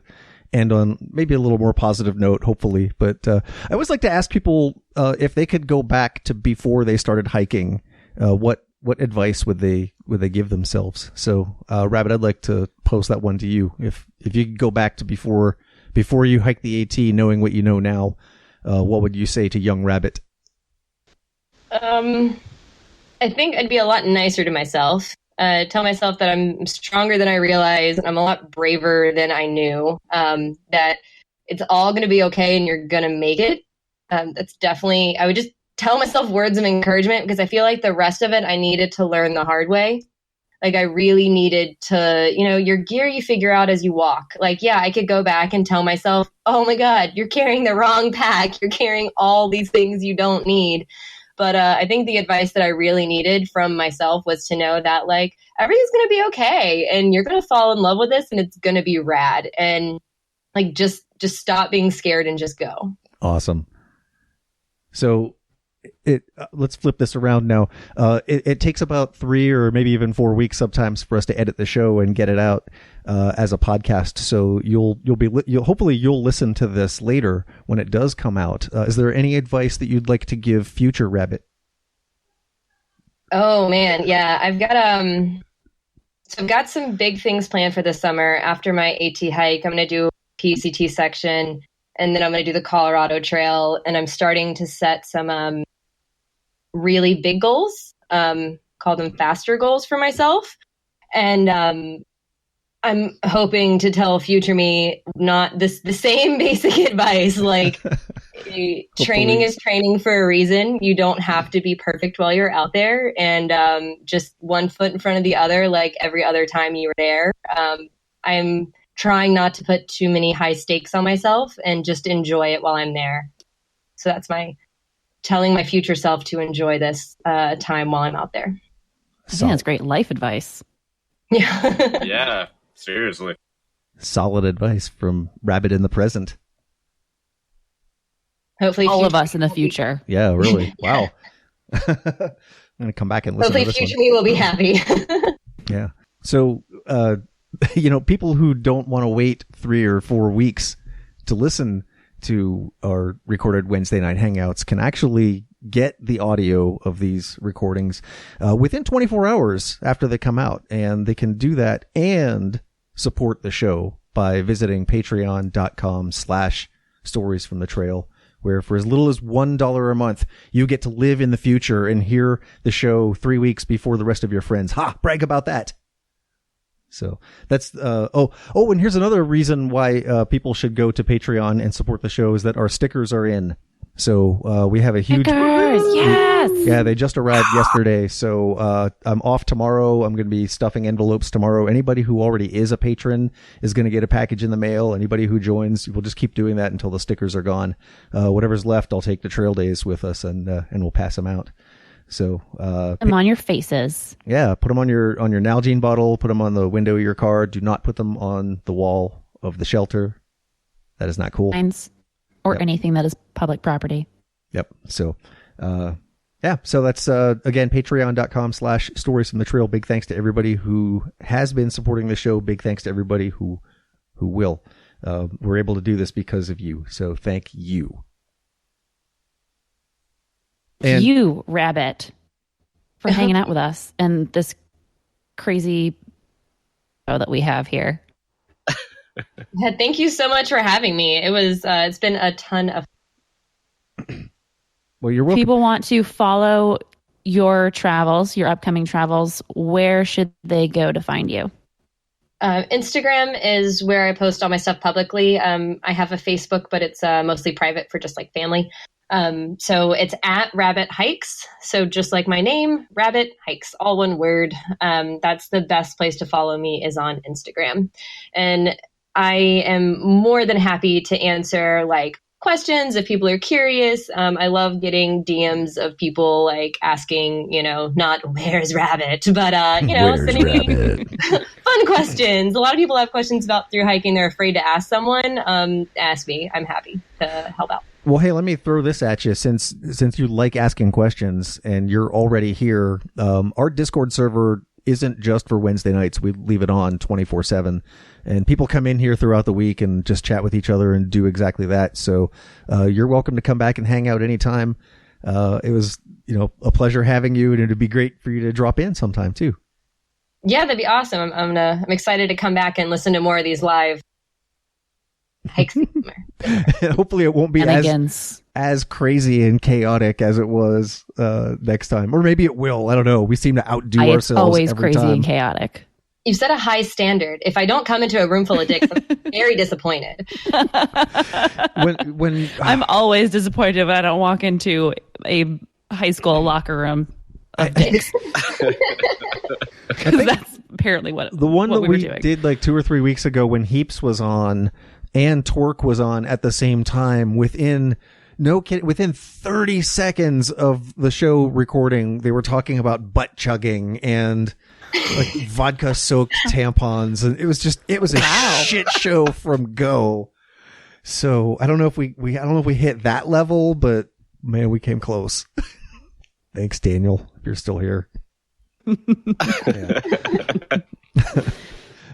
end on maybe a little more positive note, hopefully. But I always like to ask people if they could go back to before they started hiking. What advice would they give themselves? So, Rabbit, I'd like to pose that one to you. If you could go back to before you hiked the AT, knowing what you know now, what would you say to young Rabbit? I think I'd be a lot nicer to myself. Tell myself that I'm stronger than I realize, and I'm a lot braver than I knew. That it's all going to be okay, and you're going to make it. That's definitely. I would just tell myself words of encouragement, because I feel like the rest of it I needed to learn the hard way. Like, I really needed to, your gear you figure out as you walk. Like, yeah, I could go back and tell myself, oh my God, you're carrying the wrong pack. You're carrying all these things you don't need. But I think the advice that I really needed from myself was to know that, like, everything's going to be okay, and you're going to fall in love with this, and it's going to be rad. And, like, just stop being scared and just go. Awesome. So let's flip this around now. It takes about 3 or maybe even 4 weeks sometimes for us to edit the show and get it out as a podcast. So you'll hopefully listen to this later when it does come out. Is there any advice that you'd like to give future Rabbit? Oh man, yeah, I've got some big things planned for this summer. After my AT hike, I'm going to do a PCT section, and then I'm going to do the Colorado Trail, and I'm starting to set some really big goals, call them faster goals for myself. And I'm hoping to tell future me not the same basic advice, like training is training for a reason. You don't have to be perfect while you're out there, and just one foot in front of the other, like every other time you were there. I'm trying not to put too many high stakes on myself and just enjoy it while I'm there. So that's telling my future self to enjoy this time while I'm out there. I think that's great life advice. Yeah. Yeah, seriously. Solid advice from Rabbit in the present. Hopefully all of us in the future. Yeah, really. Wow. I'm going to come back and listen to this hopefully future me will be happy. Yeah. So, people who don't want to wait 3 or 4 weeks to listen to our recorded Wednesday night hangouts can actually get the audio of these recordings within 24 hours after they come out. And they can do that and support the show by visiting patreon.com/stories from the trail, where for as little as $1 a month, you get to live in the future and hear the show 3 weeks before the rest of your friends. Ha! Brag about that. So that's, and here's another reason why people should go to Patreon and support the show is that our stickers are in. So we have a huge... Stickers, yes! Yeah, they just arrived yesterday. So I'm off tomorrow. I'm going to be stuffing envelopes tomorrow. Anybody who already is a patron is going to get a package in the mail. Anybody who joins, we'll just keep doing that until the stickers are gone. Whatever's left, I'll take to trail days with us and we'll pass them out. So them on your faces. Yeah, put them on your Nalgene bottle. Put them on the window of your car. Do not put them on the wall of the shelter. That is not cool. Signs or Yep. anything that is public property. Yep. So, yeah. So that's again patreon.com/stories from the trail. Big thanks to everybody who has been supporting the show. Big thanks to everybody who will. We're able to do this because of you. So thank you. And You, Rabbit, for hanging out with us and this crazy show that we have here. Yeah, thank you so much for having me. It was it's been a ton of well, you're welcome. People want to follow your travels, your upcoming travels. Where should they go to find you? Instagram is where I post all my stuff publicly. I have a Facebook, but it's mostly private for just like family. So it's at Rabbit Hikes. So just like my name, Rabbit Hikes, all one word. That's the best place to follow me is on Instagram. And I am more than happy to answer like questions if people are curious. I love getting DMs of people like asking, not where's Rabbit, but, Where's sending me Rabbit? fun questions. A lot of people have questions about through hiking. They're afraid to ask someone. Ask me. I'm happy to help out. Well, hey, let me throw this at you since you like asking questions and you're already here. Our Discord server isn't just for Wednesday nights. We leave it on 24/7 and people come in here throughout the week and just chat with each other and do exactly that. So, you're welcome to come back and hang out anytime. It was, a pleasure having you and it'd be great for you to drop in sometime too. Yeah, that'd be awesome. I'm excited to come back and listen to more of these live hikes. Hopefully it won't be as crazy and chaotic as it was next time. Or maybe it will. I don't know. We seem to outdo ourselves. It's always every crazy time. and chaotic. You've set a high standard. If I don't come into a room full of dicks, I'm very disappointed. When I'm always disappointed when I don't walk into a high school locker room of dicks. Because that's apparently what the one what that we we were doing. did like 2 or 3 weeks ago when Heaps was on and Torque was on at the same time, within 30 seconds of the show recording, they were talking about butt chugging and like vodka soaked tampons, and it was a shit show from go. So I don't know if we hit that level, but man, we came close. Thanks, Daniel, if you're still here. Yeah.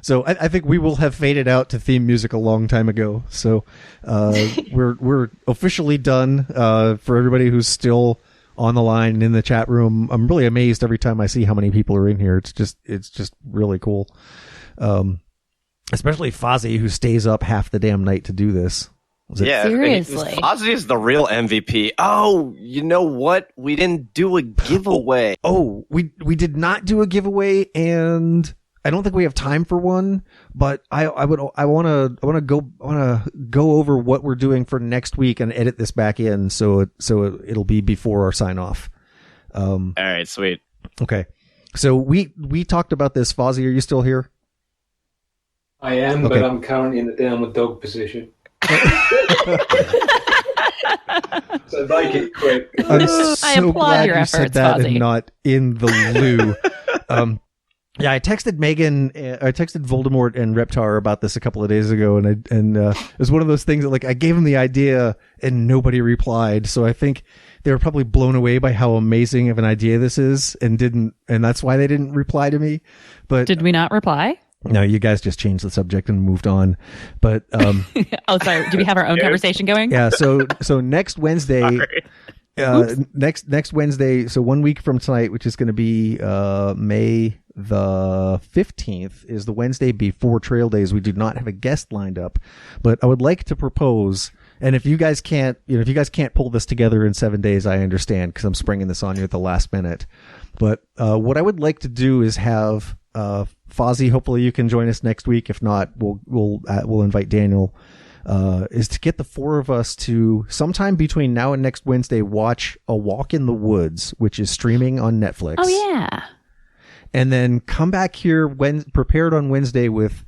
So I think we will have faded out to theme music a long time ago. So we're officially done. For everybody who's still on the line and in the chat room, I'm really amazed every time I see how many people are in here. It's just really cool. Especially Fozzie, who stays up half the damn night to do this. Yeah, seriously. Fozzie is the real MVP. Oh, you know what? We didn't do a giveaway. Oh, we did not do a giveaway, and I don't think we have time for one. But I want to go over what we're doing for next week and edit this back in so it'll be before our sign off. All right, sweet. Okay, so we talked about this. Fozzie, are you still here? I am, Okay. but I'm currently in the downward dog position. So make it quick. I'm I so applaud glad your you efforts, said that Fozzie. and not in the loo. Yeah, I texted Megan, I texted Voldemort and Reptar about this a couple of days ago, and it was one of those things that like I gave them the idea and nobody replied. So I think they were probably blown away by how amazing of an idea this is, and that's why they didn't reply to me. But Did we not reply? no, you guys just changed the subject and moved on. But Oh, sorry. Do we have our own conversation going? yeah, so next Wednesday. Sorry. Next Wednesday, so 1 week from tonight, which is going to be May the 15th, is the Wednesday before Trail Days. We do not have a guest lined up, but I would like to propose, and if you guys can't pull this together in 7 days, I understand, because I'm springing this on you at the last minute. But what I would like to do is have Fozzie. Hopefully, you can join us next week. If not, we'll invite Daniel. Is to get the four of us to sometime between now and next Wednesday watch A Walk in the Woods, which is streaming on Netflix. Oh, yeah. And then come back here prepared on Wednesday with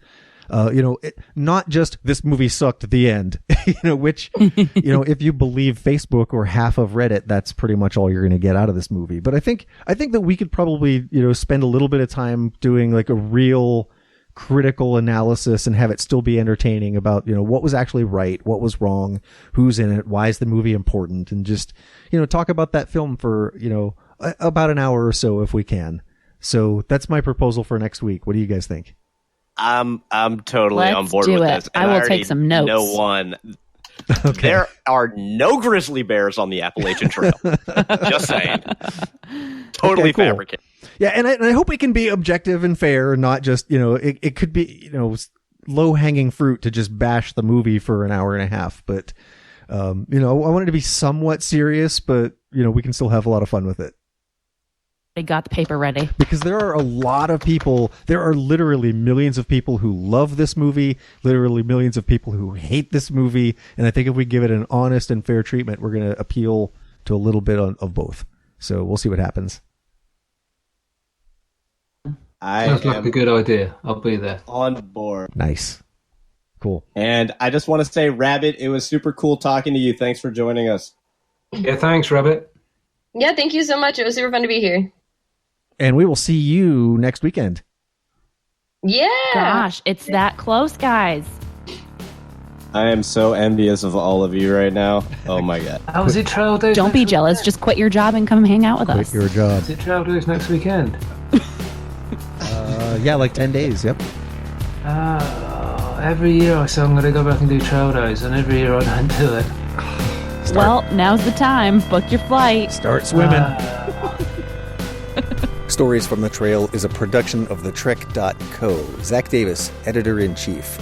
Not just this movie sucked, the end. Which if you believe Facebook or half of Reddit, that's pretty much all you're going to get out of this movie. But I think that we could probably spend a little bit of time doing like a real critical analysis and have it still be entertaining about what was actually right, what was wrong, who's in it, why is the movie important, and just talk about that film for about an hour or so if we can. So that's my proposal for next week. What do you guys think? I'm totally Let's on board do with it. this. I will take some notes. No one. Okay. There are no grizzly bears on the Appalachian Trail. Just saying. Totally Okay, cool. fabricated. Yeah, and I hope we can be objective and fair, not just, it could be, low-hanging fruit to just bash the movie for an hour and a half. But, I want it to be somewhat serious, but, we can still have a lot of fun with it. They got the paper ready. Because there are a lot of people, there are literally millions of people who love this movie, literally millions of people who hate this movie, and I think if we give it an honest and fair treatment, we're going to appeal to a little bit of both. So we'll see what happens. Sounds like a good idea. I'll be there. On board. Nice. Cool. And I just want to say, Rabbit, it was super cool talking to you. Thanks for joining us. Yeah, thanks, Rabbit. Yeah, thank you so much. It was super fun to be here. And we will see you next weekend. Yeah. Gosh, it's that close, guys. I am so envious of all of you right now. Oh my god. How was it trail days? Don't be jealous. Just quit your job and come hang out with Quit us. your job. Is it trail days next weekend? Yeah, like 10 days. Yep. Every year I say I'm going to go back and do trail days, and every year I don't do it. Well, now's the time. Book your flight. Start swimming. Stories from the Trail is a production of thetrek.co. Zach Davis, editor-in-chief.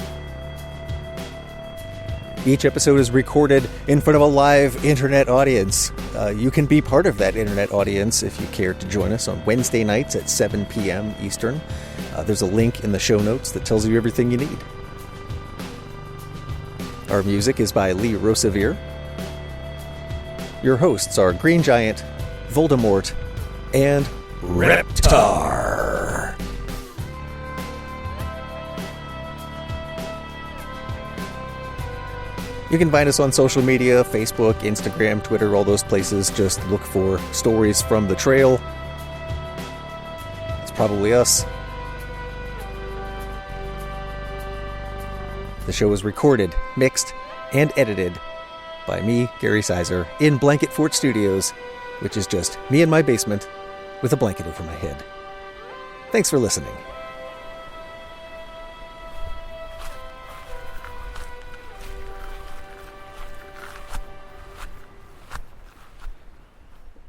Each episode is recorded in front of a live internet audience. You can be part of that internet audience if you care to join us on Wednesday nights at 7 p.m. Eastern. There's a link in the show notes that tells you everything you need. Our music is by Lee Rosevere. Your hosts are Green Giant, Voldemort, and Reptar. You can find us on social media, Facebook, Instagram, Twitter, all those places. Just look for Stories from the Trail. It's probably us. The show is recorded, mixed, and edited by me, Gary Sizer, in Blanket Fort Studios, which is just me in my basement with a blanket over my head. Thanks for listening.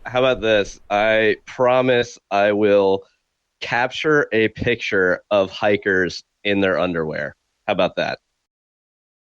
How about this? I promise I will capture a picture of hikers in their underwear. How about that?